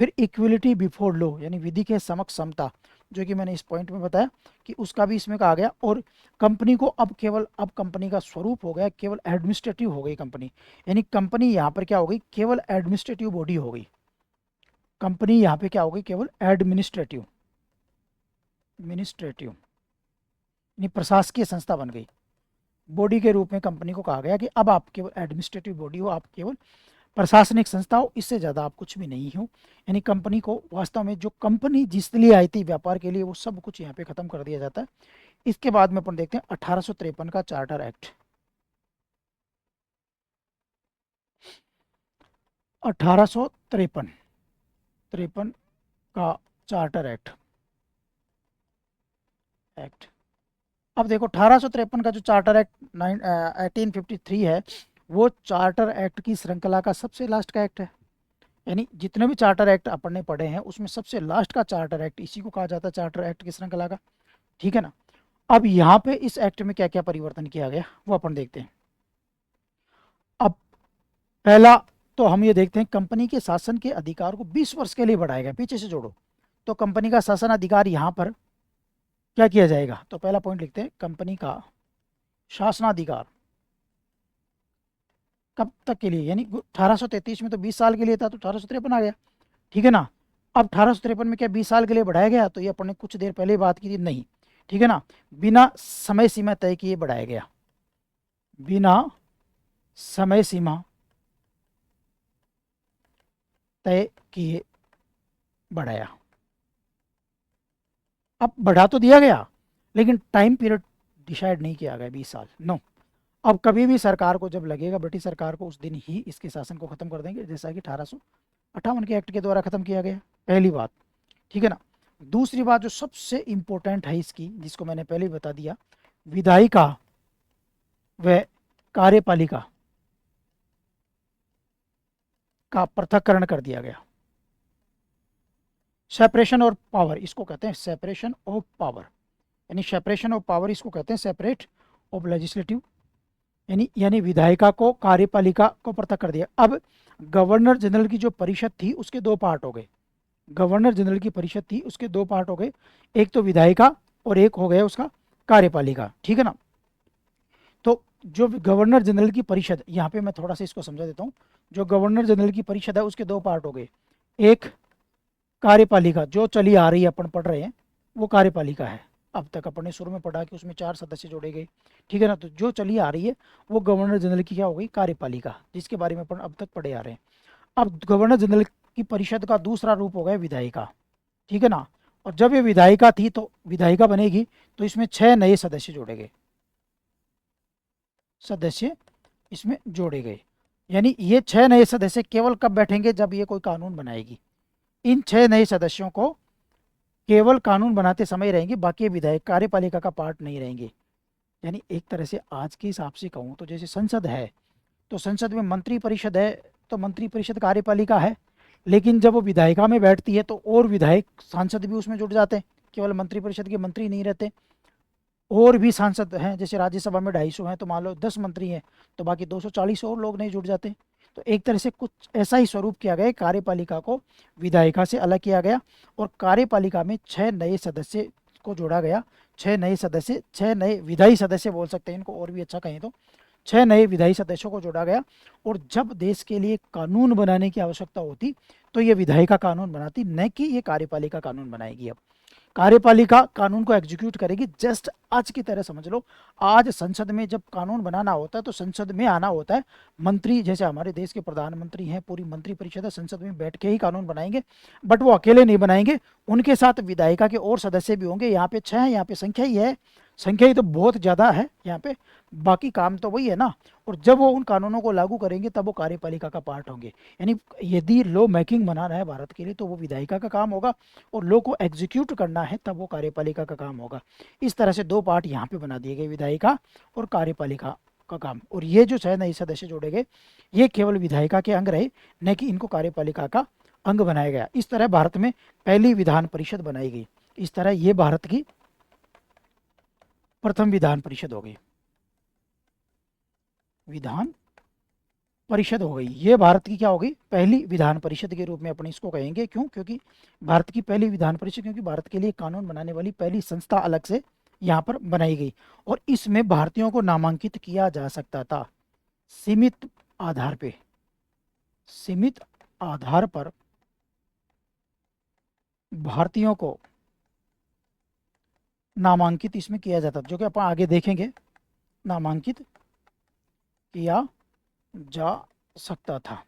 फिर इक्वलिटी बिफोर लॉ यानी विधि के समक्ष समता, जो कि मैंने इस पॉइंट में बताया कि उसका भी इसमें कहा गया। और कंपनी को अब केवल, अब कंपनी का स्वरूप हो गया केवल एडमिनिस्ट्रेटिव हो गई कंपनी, यानी कंपनी यहाँ पर क्या हो गई, केवल एडमिनिस्ट्रेटिव बॉडी हो गई। कंपनी यहाँ पे क्या हो गई, केवल एडमिनिस्ट्रेटिव, एडमिनिस्ट्रेटिव यानी प्रशासकीय संस्था बन गई। बॉडी के रूप में कंपनी को कहा गया कि अब आप केवल एडमिनिस्ट्रेटिव बॉडी हो, आप केवल प्रशासनिक संस्था हो, इससे ज़्यादा आप कुछ भी नहीं हो। यानी कंपनी को वास्तव में जो कंपनी जिस लिए आई थी व्यापार के लिए, वो सब कुछ यहाँ पे खत्म कर दिया जाता है। इसके बाद में अपन देखते हैं 1853 का चार्टर एक्ट। 1853 का चार्टर एक्ट। अब देखो 1853 का जो चार्टर एक्ट 1853 है, वो चार्टर एक्ट की श्रृंखला का सबसे लास्ट का एक्ट है। यानी जितने भी चार्टर एक्ट अपन ने पढ़े हैं उसमें सबसे लास्ट का चार्टर एक्ट, इसी को कहा जाता है चार्टर एक्ट की श्रृंखला का, ठीक है ना। अब यहाँ पे इस एक्ट में क्या क्या परिवर्तन किया गया वो अपन देखते हैं। अब पहला तो हम ये देखते हैं, कंपनी के शासन के अधिकार को 20 वर्ष के लिए बढ़ाया गया। पीछे से जोड़ो, तो कंपनी का शासन अधिकार यहाँ पर क्या किया जाएगा, तो पहला पॉइंट लिखते हैं, कंपनी का शासनाधिकार कब तक के लिए, यानी 1833 में तो 20 साल के लिए था, तो 1853 आ गया, ठीक है ना। अब 1853 में क्या 20 साल के लिए बढ़ाया गया, तो ये अपन ने कुछ देर पहले बात की थी, नहीं, ठीक है ना, बिना समय सीमा तय किए बढ़ाया गया, बिना समय सीमा तय किए बढ़ाया। अब बढ़ा तो दिया गया लेकिन टाइम पीरियड डिसाइड नहीं किया गया 20 साल, नो। अब कभी भी सरकार को जब लगेगा, ब्रिटिश सरकार को, उस दिन ही इसके शासन को खत्म कर देंगे, जैसा कि 1858 के एक्ट के द्वारा खत्म किया गया, पहली बात, ठीक है ना। दूसरी बात जो सबसे इंपॉर्टेंट है इसकी, जिसको मैंने पहले ही बता दिया, विधायिका व कार्यपालिका का पृथक्करण कर दिया गया। सेपरेशन और पावर इसको कहते हैं, सेपरेशन ऑफ पावर, यानी सेपरेशन ऑफ पावर इसको कहते हैं, सेपरेट ऑफ लेजिस्लेटिव, यानी विधायिका को, कार्यपालिका को पृथक कर दिया। अब गवर्नर जनरल की जो परिषद थी उसके दो पार्ट हो गए, गवर्नर जनरल की परिषद थी उसके दो पार्ट हो गए, एक तो विधायिका और एक हो गया उसका कार्यपालिका, ठीक है ना। तो जो गवर्नर जनरल की परिषद, यहाँ पे मैं थोड़ा सा इसको समझा देता हूँ, जो गवर्नर जनरल की परिषद है उसके दो पार्ट हो गए, एक कार्यपालिका जो चली आ रही है, अपन पढ़ रहे हैं वो कार्यपालिका है, अब तक अपन ने शुरू में पढ़ा कि उसमें 4 सदस्य जोड़े गए, ठीक है ना। तो जो चली आ रही है वो गवर्नर जनरल की क्या हो गई, कार्यपालिका, जिसके बारे में अपन अब तक पढ़े आ रहे हैं। अब गवर्नर जनरल की परिषद का दूसरा रूप हो गया विधायिका, ठीक है ना। और जब ये विधायिका थी तो विधायिका बनेगी तो इसमें 6 नए सदस्य जोड़े गए, सदस्य इसमें जोड़े गए। यानी ये 6 नए सदस्य केवल कब बैठेंगे, जब ये कोई कानून बनाएगी। इन 6 नए सदस्यों को केवल कानून बनाते समय रहेंगे, बाकी ये विधायक कार्यपालिका का पार्ट नहीं रहेंगे। यानी एक तरह से आज के हिसाब से कहूँ तो जैसे संसद है, तो संसद में मंत्री परिषद है, तो मंत्री परिषद कार्यपालिका है, लेकिन जब वो विधायिका में बैठती है तो और विधायक सांसद भी उसमें जुड़ जाते हैं, केवल मंत्री परिषद के मंत्री नहीं रहते, और भी सांसद हैं, जैसे राज्यसभा में 250 हैं तो मान लो 10 मंत्री हैं, तो बाकी 240 और लोग नहीं जुड़ जाते। तो एक तरह से कुछ ऐसा ही स्वरूप किया गया, कार्यपालिका को विधायिका से अलग किया गया, और कार्यपालिका में 6 नए सदस्य को जोड़ा गया। 6 नए सदस्य, 6 नए विधायी सदस्य बोल सकते हैं इनको, और भी अच्छा कहें तो 6 नए विधायी सदस्यों को जोड़ा गया। और जब देश के लिए कानून बनाने की आवश्यकता होती तो ये विधायिका कानून बनाती, न कि ये कार्यपालिका कानून बनाएगी। अब कार्यपालिका कानून को एग्जीक्यूट करेगी। जस्ट आज की तरह समझ लो, आज संसद में जब कानून बनाना होता है तो संसद में आना होता है मंत्री, जैसे हमारे देश के प्रधानमंत्री हैं, पूरी मंत्री परिषद है, संसद में बैठ के ही कानून बनाएंगे। बट वो अकेले नहीं बनाएंगे, उनके साथ विधायिका के और सदस्य भी होंगे। यहाँ पे 6 है, यहाँ पे संख्या ही है, संख्या ही तो बहुत ज़्यादा है यहाँ पे, बाकी काम तो वही है ना। और जब वो उन कानूनों को लागू करेंगे तब वो कार्यपालिका का पार्ट होंगे। यानी यदि लॉ मेकिंग बनाना है भारत के लिए तो वो विधायिका का काम होगा, और लॉ को एग्जीक्यूट करना है तब वो कार्यपालिका का काम होगा। इस तरह से 2 पार्ट यहाँ पे बना दिए गए, विधायिका और कार्यपालिका का काम। और ये जो 6 नए सदस्य जोड़े गए, ये केवल विधायिका के अंग रहे, न कि इनको कार्यपालिका का अंग बनाया गया। इस तरह भारत में पहली विधान परिषद बनाई गई। इस तरह ये भारत की प्रथम विधान परिषद हो गई, विधान परिषद हो गई। ये भारत की क्या होगी, पहली विधान परिषद के रूप में अपन इसको कहेंगे। क्यों? क्योंकि भारत की पहली विधान परिषद, क्योंकि भारत के लिए कानून बनाने वाली पहली संस्था अलग से यहाँ पर बनाई गई। और इसमें भारतीयों को नामांकित किया जा सकता था सीमित आधार पे, सीमित आधार पर भारतीयों को नामांकित इसमें किया जाता, जो कि अपन आगे देखेंगे, नामांकित किया जा सकता था।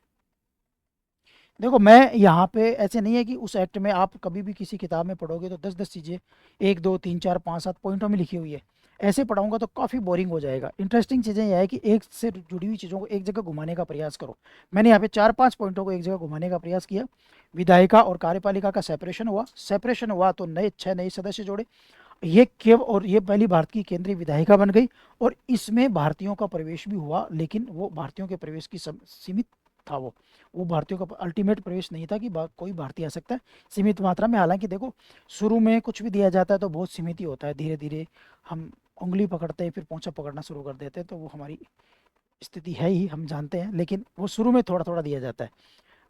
देखो मैं यहाँ पे ऐसे नहीं है कि उस एक्ट में आप कभी भी किसी किताब में पढ़ोगे तो 10-10 चीज़ें 1 2 3 4 5 7 पॉइंटों में लिखी हुई है। ऐसे पढ़ाऊंगा तो काफ़ी बोरिंग हो जाएगा। इंटरेस्टिंग चीज़ें यह है कि एक से जुड़ी हुई चीज़ों को एक जगह घुमाने का प्रयास करो। मैंने यहाँ पे 4-5 पॉइंटों को एक जगह घुमाने का प्रयास किया। विधायिका और कार्यपालिका का सेपरेशन हुआ, सेपरेशन हुआ तो 6 नए सदस्य जोड़े, ये केवल, और ये पहली भारत की केंद्रीय विधायिका बन गई। और इसमें भारतीयों का प्रवेश भी हुआ, लेकिन वो भारतीयों के प्रवेश की सीमित था। वो भारतीयों का अल्टीमेट प्रवेश नहीं था कि कोई भारतीय आ सकता है, सीमित मात्रा में। हालांकि देखो शुरू में कुछ भी दिया जाता है तो बहुत सीमित ही होता है, धीरे धीरे हम उंगली पकड़ते हैं फिर पोंछा पकड़ना शुरू कर देते हैं, तो वो हमारी स्थिति है ही, हम जानते हैं। लेकिन वो शुरू में थोड़ा थोड़ा दिया जाता है।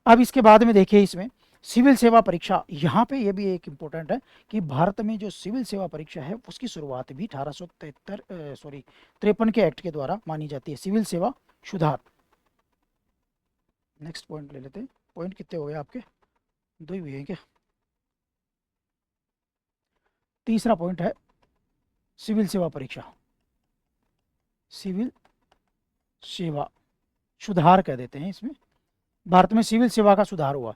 अब इसके बाद में देखिए, इसमें सिविल सेवा परीक्षा, यहाँ पे ये भी एक इम्पोर्टेंट है कि भारत में जो सिविल सेवा परीक्षा है उसकी शुरुआत भी 1853 के एक्ट के द्वारा मानी जाती है, सिविल सेवा सुधार। नेक्स्ट पॉइंट ले लेते हैं। पॉइंट कितने हो गए आपके, 2 ही हुए हैं क्या? तीसरा पॉइंट है सिविल सेवा परीक्षा, सिविल सेवा सुधार कह देते हैं इसमें। भारत में सिविल सेवा का सुधार हुआ।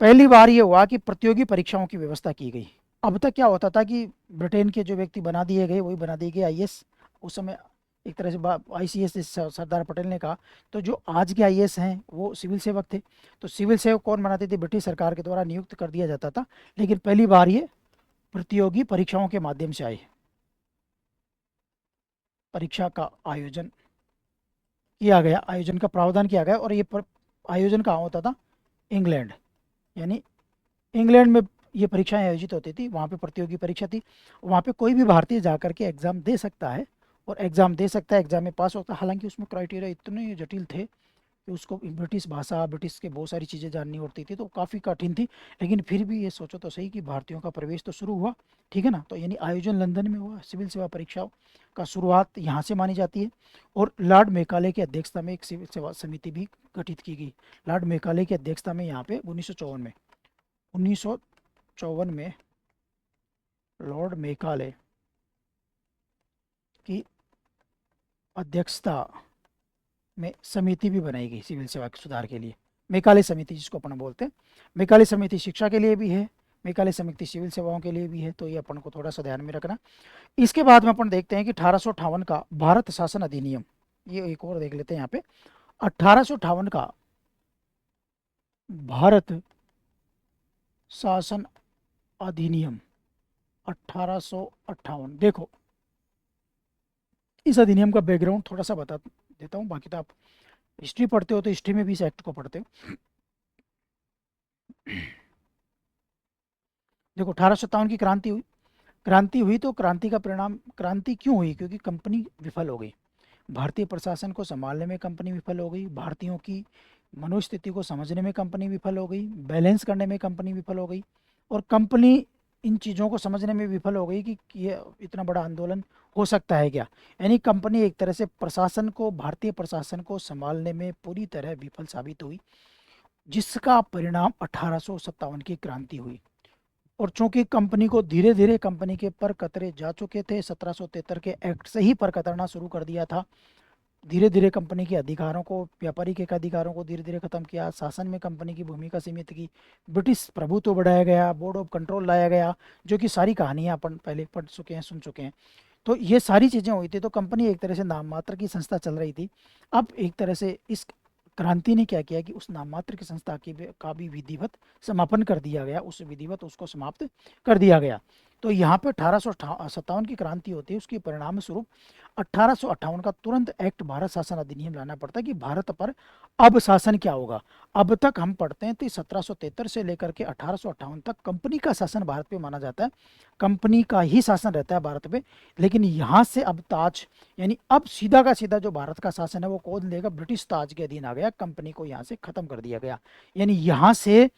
पहली बार ये हुआ कि प्रतियोगी परीक्षाओं की व्यवस्था की गई। अब तक क्या होता था कि ब्रिटेन के जो व्यक्ति बना दिए गए वही बना दिए गए आईएएस। उस समय एक तरह से आईसीएस सरदार पटेल ने कहा। तो जो आज के आईएएस हैं वो सिविल सेवक थे। तो सिविल सेवक कौन बनाते थे? ब्रिटिश सरकार के द्वारा नियुक्त कर दिया जाता था। लेकिन पहली बार ये प्रतियोगी परीक्षाओं के माध्यम से आए, परीक्षा का आयोजन किया गया, आयोजन का प्रावधान किया गया। और ये आयोजन कहाँ होता था? इंग्लैंड। यानी इंग्लैंड में ये परीक्षाएं आयोजित होती थी, वहाँ पे प्रतियोगी परीक्षा थी। वहाँ पे कोई भी भारतीय जाकर के एग्ज़ाम दे सकता है, और एग्ज़ाम दे सकता है, एग्ज़ाम में पास होता है। हालांकि उसमें क्राइटेरिया इतने जटिल थे कि उसको ब्रिटिश भाषा, ब्रिटिश के बहुत सारी चीज़ें जाननी होती थी, तो काफ़ी कठिन थी। लेकिन फिर भी ये सोचो तो सही कि भारतीयों का प्रवेश तो शुरू हुआ, ठीक है ना। तो यानी आयोजन लंदन में हुआ, सिविल सेवा परीक्षाओं का शुरुआत यहाँ से मानी जाती है। और लॉर्ड मेकाले की अध्यक्षता में एक सिविल सेवा समिति भी गठित की गई। लॉर्ड मेकाले की अध्यक्षता में यहाँ पे 1954 में लॉर्ड मेकाले की अध्यक्षता में समिति भी बनाई गई सिविल सेवा के सुधार के लिए। मेकाले समिति जिसको अपन बोलते हैं। मेकाले समिति शिक्षा के लिए भी है, मेकाले समिति सिविल सेवाओं के लिए भी है, तो ये अपन को थोड़ा सा ध्यान में रखना। इसके बाद में अपन देखते हैं कि 1858 का भारत शासन अधिनियम, ये एक और देख लेते हैं यहाँ पे। 1858 का भारत शासन अधिनियम 1858। देखो, इस अधिनियम का बैकग्राउंड थोड़ा सा बता देता हूँ, बाकी तो आप हिस्ट्री पढ़ते हो तो हिस्ट्री में भी इस एक्ट को पढ़ते हो। देखो, 1857 की क्रांति हुई। क्रांति हुई तो क्रांति का परिणाम, क्रांति क्यों हुई? क्योंकि कंपनी विफल हो गई। भारतीय प्रशासन को संभालने में कंपनी विफल हो गई, भारतीयों की मनोस्थिति को समझने में कंपनी विफल हो गई, बैलेंस करने में कंपनी विफल हो गई, और कंपनी इन चीज़ों को समझने में विफल हो गई कि ये इतना बड़ा आंदोलन हो सकता है क्या। यानी कंपनी एक तरह से प्रशासन को, भारतीय प्रशासन को संभालने में पूरी तरह विफल साबित हुई, जिसका परिणाम 1857 की क्रांति हुई। और चूंकि कंपनी को धीरे धीरे कंपनी के पर कतरे जा चुके थे, 1773 के एक्ट से ही पर कतरना शुरू कर दिया था। धीरे धीरे कंपनी के अधिकारों को, व्यापारिक एक अधिकारों को धीरे धीरे खत्म किया, शासन में कंपनी की भूमिका सीमित की, ब्रिटिश प्रभुत्व बढ़ाया गया, बोर्ड ऑफ कंट्रोल लाया गया, जो कि सारी कहानियां अपन पहले पढ़ चुके हैं, सुन चुके हैं। तो ये सारी चीज़ें हुई थी, तो कंपनी एक तरह से नाम मात्र की संस्था चल रही थी। अब एक तरह से इस क्रांति ने क्या किया कि उस नाम मात्र की संस्था का भी विधिवत समापन कर दिया गया, उस विधिवत उसको समाप्त कर दिया गया। तो यहाँ पे 1857 की क्रांति होती है, उसके परिणाम स्वरूप 1858 का तुरंत एक्ट, भारत शासन अधिनियम लाना पड़ता है कि भारत पर अब शासन क्या होगा। अब तक हम पढ़ते हैं तो 1773 से लेकर के 1858 तक कंपनी का शासन भारत पे माना जाता है, कंपनी का ही शासन रहता है भारत पे। लेकिन यहाँ से अब ताज, यानी अब सीधा का सीधा जो भारत का शासन है वो कौन लेगा? ब्रिटिश ताज के अधीन आ गया, कंपनी को यहाँ से खत्म कर दिया गया। यानी यहाँ से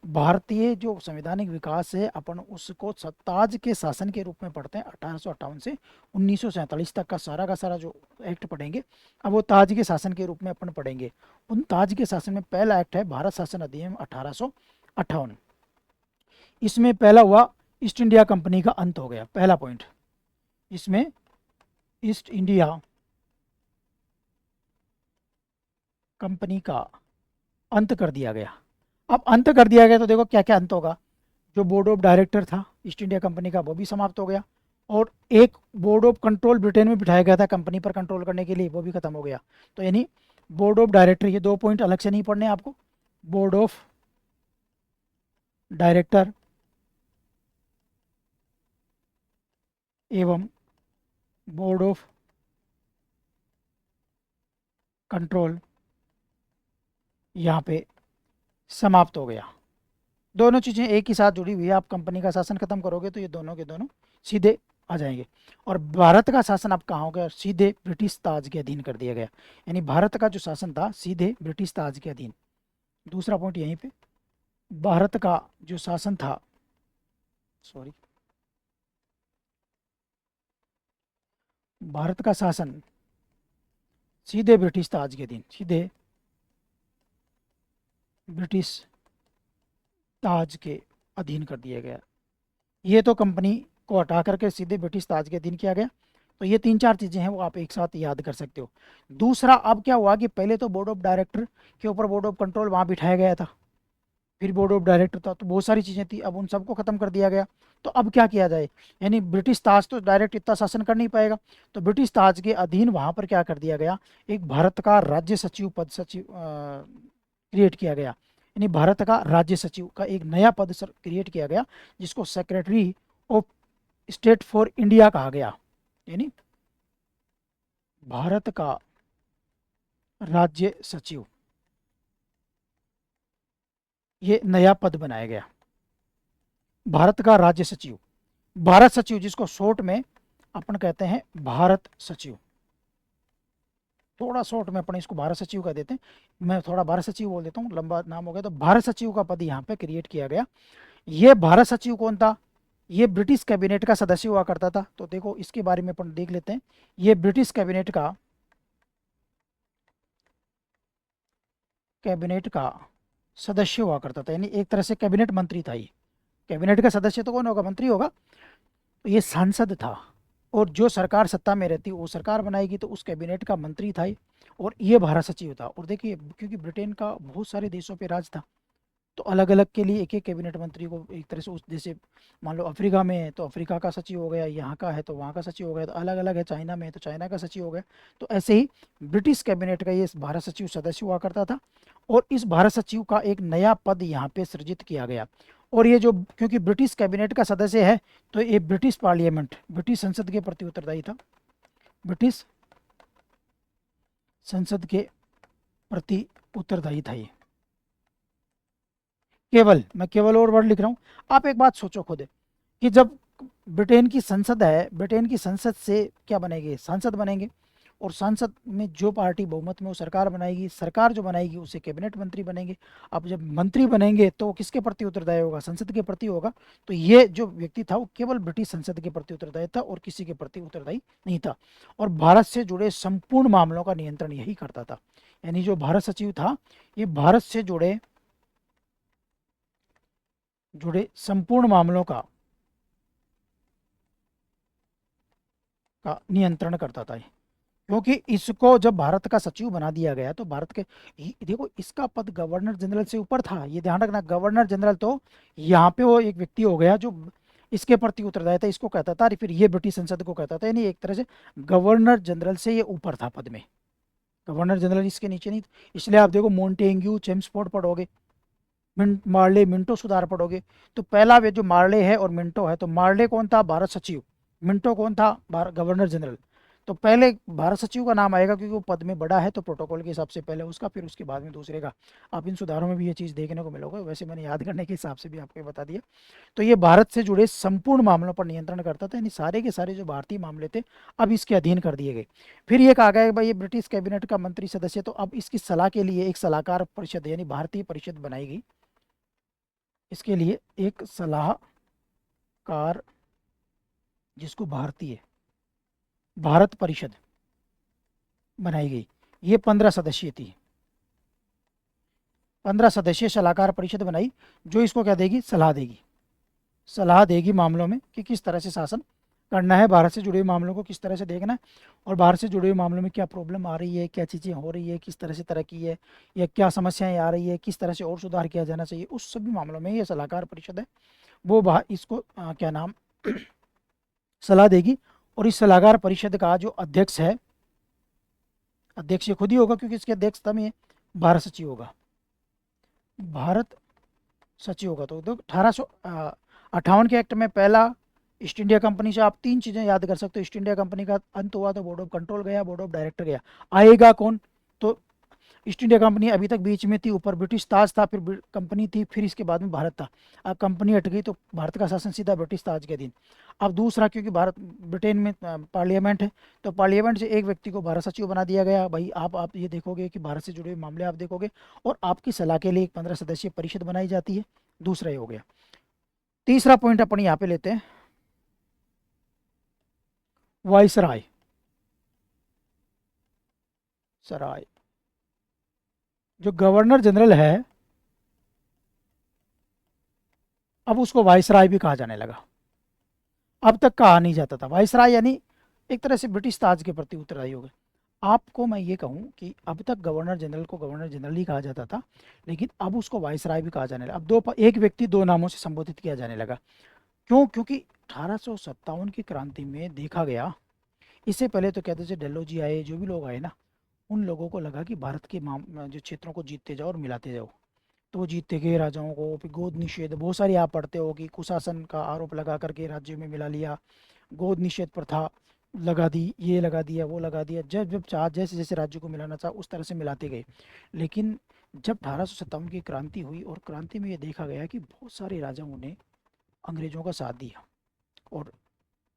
भारतीय जो संवैधानिक विकास है, अपन उसको ताज के शासन के रूप में पढ़ते हैं। 1858 से 1947 तक का सारा जो एक्ट पढ़ेंगे, अब वो ताज के शासन के रूप में अपन पढ़ेंगे। उन ताज के शासन में पहला एक्ट है भारत शासन अधिनियम 1858। इसमें पहला हुआ ईस्ट इंडिया कंपनी का अंत हो गया, पहला पॉइंट। इसमें ईस्ट इंडिया कंपनी का अंत कर दिया गया। अब अंत कर दिया गया तो देखो क्या क्या अंत होगा। जो बोर्ड ऑफ डायरेक्टर था ईस्ट इंडिया कंपनी का, वो भी समाप्त हो गया, और एक बोर्ड ऑफ कंट्रोल ब्रिटेन में बिठाया गया था कंपनी पर कंट्रोल करने के लिए, वो भी खत्म हो गया। तो यानी बोर्ड ऑफ डायरेक्टर, ये दो पॉइंट अलग से नहीं पढ़ने आपको। बोर्ड ऑफ डायरेक्टर एवं बोर्ड ऑफ कंट्रोल यहाँ पे समाप्त हो गया। दोनों चीज़ें एक ही साथ जुड़ी हुई है। आप कंपनी का शासन खत्म करोगे तो ये दोनों के दोनों सीधे आ जाएंगे। और भारत का शासन अब कहाँ हो गया? सीधे ब्रिटिश ताज के अधीन कर दिया गया। यानी भारत का जो शासन था सीधे ब्रिटिश ताज के अधीन। दूसरा पॉइंट यहीं पे, भारत का जो शासन था, सॉरी, भारत का शासन सीधे ब्रिटिश ताज के अधीन, सीधे ब्रिटिश ताज के अधीन कर दिया गया। ये तो कंपनी को हटा करके सीधे ब्रिटिश ताज के अधीन किया गया। तो ये तीन चार चीज़ें हैं वो आप एक साथ याद कर सकते हो। दूसरा, अब क्या हुआ कि पहले तो बोर्ड ऑफ डायरेक्टर के ऊपर बोर्ड ऑफ कंट्रोल वहाँ बिठाया गया था, फिर बोर्ड ऑफ डायरेक्टर था, तो बहुत सारी चीज़ें थी, अब उन सबको ख़त्म कर दिया गया। तो अब क्या किया जाए? यानी ब्रिटिश ताज तो डायरेक्ट इतना शासन कर नहीं पाएगा, तो ब्रिटिश ताज के अधीन वहाँ पर क्या कर दिया गया? एक भारत का राज्य सचिव पद क्रिएट किया गया। यानी भारत का राज्य सचिव का एक नया पद क्रिएट किया गया, जिसको secretary of state for India कहा गया। यानी भारत का राज्य सचिव, ये नया पद बनाया गया, भारत का राज्य सचिव, भारत सचिव, जिसको शॉर्ट में अपन कहते हैं भारत सचिव। थोड़ा शॉर्ट में अपन इसको भारत सचिव कह देते हैं, मैं थोड़ा भारत सचिव बोल देता हूँ, लंबा नाम हो गया। तो भारत सचिव का पद यहाँ पे क्रिएट किया गया। ये भारत सचिव कौन था? ये ब्रिटिश कैबिनेट का सदस्य हुआ करता था। तो देखो इसके बारे में अपन देख लेते हैं। ये ब्रिटिश कैबिनेट का सदस्य हुआ करता था, यानी एक तरह से कैबिनेट मंत्री था। ये कैबिनेट का सदस्य तो कौन होगा? मंत्री होगा। तो ये सांसद था, और जो सरकार सत्ता में रहती वो सरकार बनाएगी, तो उस कैबिनेट का मंत्री था ये, और ये भारत सचिव था। और देखिए, क्योंकि ब्रिटेन का बहुत सारे देशों पे राज था, तो अलग अलग के लिए एक एक कैबिनेट मंत्री को एक तरह से, उस जैसे मान लो अफ्रीका में है तो अफ्रीका का सचिव हो गया, यहाँ का है तो वहाँ का सचिव हो गया, तो अलग अलग है, चाइना में है तो चाइना का सचिव हो गया। तो ऐसे ही ब्रिटिश कैबिनेट का ये भारत सचिव सदस्य हुआ करता था, और इस भारत सचिव का एक नया पद यहाँ पे सृजित किया गया। और ये जो क्योंकि ब्रिटिश कैबिनेट का सदस्य है तो ये ब्रिटिश पार्लियामेंट, ब्रिटिश संसद के प्रति उत्तरदायी था, ब्रिटिश संसद के प्रति उत्तरदायी था ये। केवल, मैं केवल और वर्ड लिख रहा हूँ। आप एक बात सोचो खुद कि जब ब्रिटेन की संसद है, ब्रिटेन की संसद से क्या बनेंगे, सांसद बनेंगे, और सांसद में जो पार्टी बहुमत में वो सरकार बनाएगी, सरकार जो बनाएगी उसे कैबिनेट मंत्री बनेंगे। अब जब मंत्री बनेंगे तो किसके प्रति उत्तरदायी होगा, संसद के प्रति होगा। तो ये जो व्यक्ति था वो केवल ब्रिटिश संसद के प्रति उत्तरदायी था और किसी के प्रति उत्तरदायी नहीं था। और भारत से जुड़े संपूर्ण मामलों का नियंत्रण यही करता था। यानी जो भारत सचिव था ये भारत से जुड़े संपूर्ण मामलों का नियंत्रण करता था। क्योंकि इसको जब भारत का सचिव बना दिया गया तो भारत के देखो इसका पद गवर्नर जनरल से ऊपर था, ये ध्यान रखना। गवर्नर जनरल तो यहाँ पे वो एक व्यक्ति हो गया जो इसके प्रति उत्तरदायी था, इसको कहता था, फिर ये ब्रिटिश संसद को कहता था। यानी एक तरह से गवर्नर जनरल से ये ऊपर था पद में, गवर्नर जनरल इसके नीचे नहीं। इसलिए आप देखो मोंटेग्यू चेम्सफोर्ड पढ़ोगे, मार्ले मिंटो सुधार पढ़ोगे, तो पहला वे जो मार्ले है और मिंटो है, तो मार्ले कौन था, भारत सचिव, मिंटो कौन था, गवर्नर जनरल। तो पहले भारत सचिव का नाम आएगा क्योंकि वो पद में बड़ा है, तो प्रोटोकॉल के हिसाब से पहले उसका, फिर उसके बाद में दूसरे का। आप इन सुधारों में भी ये चीज़ देखने को मिलोगे, वैसे मैंने याद करने के हिसाब से भी आपको बता दिया। तो ये भारत से जुड़े संपूर्ण मामलों पर नियंत्रण करता था, यानी सारे के सारे जो भारतीय मामले थे अब इसके अधीन कर दिए गए। फिर ये कहा गया भाई ये ब्रिटिश कैबिनेट का मंत्री सदस्य, तो अब इसकी सलाह के लिए एक सलाहकार परिषद यानी भारतीय परिषद बनाई गई। इसके लिए एक सलाहकार जिसको भारत परिषद बनाई गई। ये 15 सदस्यीय थी, 15 सदस्यीय सलाहकार परिषद बनाई जो इसको क्या देगी, सलाह देगी मामलों में कि किस तरह से शासन करना है, भारत से जुड़े हुए मामलों को किस तरह से देखना है, और भारत से जुड़े हुए मामलों में क्या प्रॉब्लम आ रही है, क्या चीज़ें हो रही है, किस तरह से तरक्की है, या क्या समस्याएं आ रही है, किस तरह से और सुधार किया जाना चाहिए, उस सभी मामलों में ये सलाहकार परिषद है वो इसको क्या नाम सलाह देगी। और इस सलाहकार परिषद का जो अध्यक्ष है, अध्यक्ष खुद ही होगा क्योंकि इसके अध्यक्षता में भारत सचिव होगा, भारत सचिव होगा। तो 1858 के एक्ट में पहला ईस्ट इंडिया कंपनी से आप 3 चीज़ें याद कर सकते हो। ईस्ट इंडिया कंपनी का अंत हुआ तो बोर्ड ऑफ कंट्रोल गया, बोर्ड ऑफ डायरेक्टर गया, आएगा कौन, तो ईस्ट इंडिया कंपनी अभी तक बीच में थी, ऊपर ब्रिटिश ताज था, फिर कंपनी थी, फिर इसके बाद में भारत था। अब कंपनी हट गई तो भारत का शासन सीधा ब्रिटिश ताज के अधीन। अब दूसरा, क्योंकि भारत ब्रिटेन में पार्लियामेंट है तो पार्लियामेंट से एक व्यक्ति को भारत सचिव बना दिया गया। भाई आप ये देखोगे कि भारत से जुड़े हुए मामले आप देखोगे और आपकी सलाह के लिए एक 15 सदस्यीय परिषद बनाई जाती है। दूसरा ये हो गया। तीसरा पॉइंट अपन यहाँ पे लेते हैं, वाइसराय सराय। जो गवर्नर जनरल है अब उसको वाइसराय भी कहा जाने लगा, अब तक कहा नहीं जाता था। वाइसराय यानी एक तरह से ब्रिटिश ताज के प्रति उत्तरदायी हो गए। आपको मैं ये कहूँ कि अब तक गवर्नर जनरल को गवर्नर जनरल ही कहा जाता था, लेकिन अब उसको वाइसराय भी कहा जाने लगा। अब एक व्यक्ति 2 नामों से संबोधित किया जाने लगा। क्यों, क्योंकि 1857 की क्रांति में देखा गया, इससे पहले तो कहते थे डेल्हौजी आए, जो भी लोग आए ना, उन लोगों को लगा कि भारत के जो क्षेत्रों को जीतते जाओ और मिलाते जाओ, तो वो जीतते गए राजाओं को। फिर गोद निषेध, बहुत सारी आप पढ़ते हो कि कुशासन का आरोप लगा करके राज्यों में मिला लिया, गोद निषेध प्रथा लगा दी, ये लगा दिया, वो लगा दिया, जब जब चाह जैसे जैसे राज्य को मिलाना चाहा उस तरह से मिलाते गए। लेकिन जब 1857 की क्रांति हुई और क्रांति में ये देखा गया कि बहुत सारे राजाओं ने अंग्रेजों का साथ दिया, और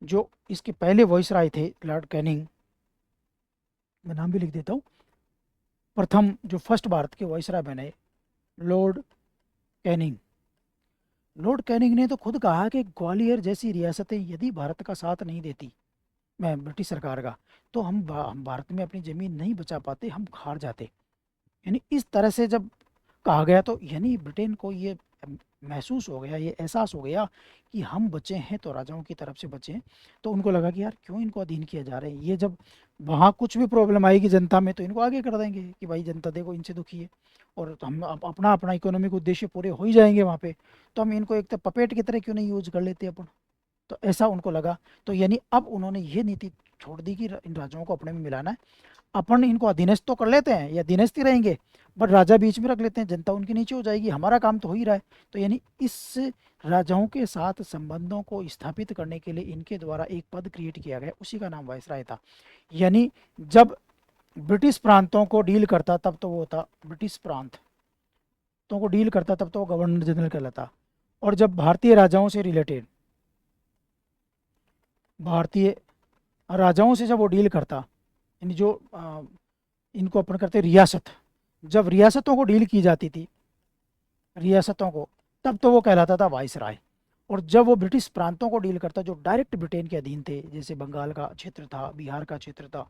जो इसके पहले वॉइसराय थे लॉर्ड कैनिंग, मैं नाम भी लिख देता हूँ, प्रथम जो फर्स्ट भारत के वॉइसराय बने लॉर्ड कैनिंग। लॉर्ड कैनिंग ने तो खुद कहा कि ग्वालियर जैसी रियासतें यदि भारत का साथ नहीं देती, मैं ब्रिटिश सरकार का, तो हम भारत में अपनी ज़मीन नहीं बचा पाते, हम हार जाते। यानी इस तरह से जब कहा गया तो यानी ब्रिटेन को ये महसूस हो गया, ये एहसास हो गया कि हम बचे हैं तो राजाओं की तरफ से बचे हैं। तो उनको लगा कि यार क्यों इनको अधीन किया जा रहा है, ये जब वहाँ कुछ भी प्रॉब्लम आएगी जनता में तो इनको आगे कर देंगे कि भाई जनता देखो इनसे दुखी है, और हम अपना अपना इकोनॉमिक उद्देश्य पूरे हो ही जाएंगे वहाँ पे, तो हम इनको एक तो पपेट की तरह क्यों नहीं यूज कर लेते अपन। तो ऐसा उनको लगा। तो यानी अब उन्होंने ये नीति छोड़ दी कि इन राज्यों को अपने में मिलाना है। अपन इनको अधीनस्थ तो कर लेते हैं, या अधीनस्थ ही रहेंगे, बट राजा बीच में रख लेते हैं, जनता उनके नीचे हो जाएगी, हमारा काम तो हो ही रहा है। तो यानी इस राजाओं के साथ संबंधों को स्थापित करने के लिए इनके द्वारा एक पद क्रिएट किया गया, उसी का नाम वायसराय था। यानी जब ब्रिटिश प्रांतों को डील करता तब तो वो था ब्रिटिश प्रांतों को डील करता तब तो वो गवर्नर जनरल कहलाता। और जब भारतीय राजाओं से रिलेटेड, भारतीय राजाओं से जब वो डील करता, यानी जो इनको अपन करते रियासत, जब रियासतों को डील की जाती थी, रियासतों को, तब तो वो कहलाता था वाइसराय। और जब वो ब्रिटिश प्रांतों को डील करता जो डायरेक्ट ब्रिटेन के अधीन थे, जैसे बंगाल का क्षेत्र था, बिहार का क्षेत्र था,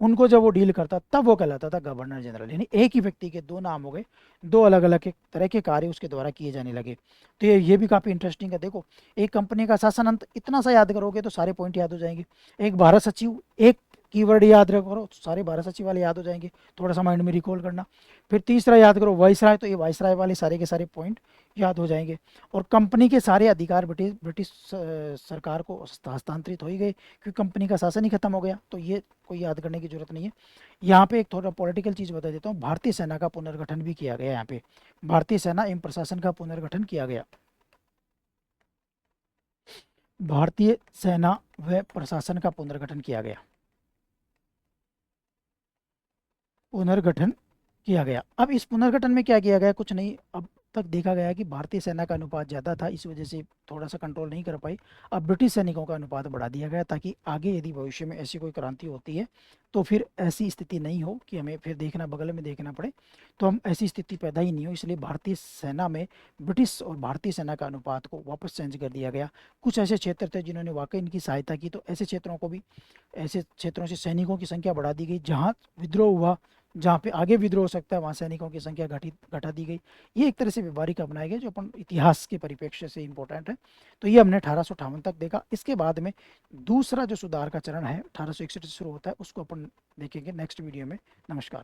उनको जब वो डील करता तब वो कहलाता था गवर्नर जनरल। यानी एक ही व्यक्ति के दो नाम हो गए, दो अलग अलग तरह के कार्य उसके द्वारा किए जाने लगे। तो ये भी काफ़ी इंटरेस्टिंग है। देखो, एक कंपनी का शासन अंत इतना सा याद करोगे तो सारे पॉइंट याद हो जाएंगे। एक भारत सचिव, एक कीवर्ड याद करो तो सारे भारत सचिव वाले याद हो जाएंगे, थोड़ा सा माइंड में रिकॉल करना। फिर तीसरा याद करो वाइसराय, तो ये वाइसराय वाले सारे के सारे पॉइंट याद हो जाएंगे। और कंपनी के सारे अधिकार ब्रिटिश सरकार को हस्तांतरित हो ही गए, क्योंकि कंपनी का शासन ही खत्म हो गया, तो ये कोई याद करने की जरूरत नहीं है। यहाँ पे एक थोड़ा पॉलिटिकल चीज़ बता देता हूँ, भारतीय सेना का पुनर्गठन भी किया गया। यहाँ पे भारतीय सेना एवं प्रशासन का पुनर्गठन किया गया। भारतीय सेना व प्रशासन का पुनर्गठन किया गया, पुनर्गठन किया गया। अब इस पुनर्गठन में क्या किया गया, कुछ नहीं, अब तक देखा गया कि भारतीय सेना का अनुपात ज़्यादा था, इस वजह से थोड़ा सा कंट्रोल नहीं कर पाई। अब ब्रिटिश सैनिकों का अनुपात बढ़ा दिया गया, ताकि आगे यदि भविष्य में ऐसी कोई क्रांति होती है तो फिर ऐसी स्थिति नहीं हो कि हमें फिर देखना, बगल में देखना पड़े, तो हम ऐसी स्थिति पैदा ही नहीं हो। इसलिए भारतीय सेना में ब्रिटिश और भारतीय सेना का अनुपात को वापस चेंज कर दिया गया। कुछ ऐसे क्षेत्र थे जिन्होंने वाकई इनकी सहायता की, तो ऐसे क्षेत्रों को भी, ऐसे क्षेत्रों से सैनिकों की संख्या बढ़ा दी गई। जहाँ विद्रोह हुआ, जहाँ पे आगे विद्रोह हो सकता है, वहाँ सैनिकों की संख्या घटा दी गई। ये एक तरह से व्यवहारिक अपनाया गया, जो अपन इतिहास के परिप्रेक्ष्य से इंपॉर्टेंट है। तो ये हमने 1858 तक देखा। इसके बाद में दूसरा जो सुधार का चरण है 1861 से शुरू होता है, उसको अपन देखेंगे नेक्स्ट वीडियो में। नमस्कार।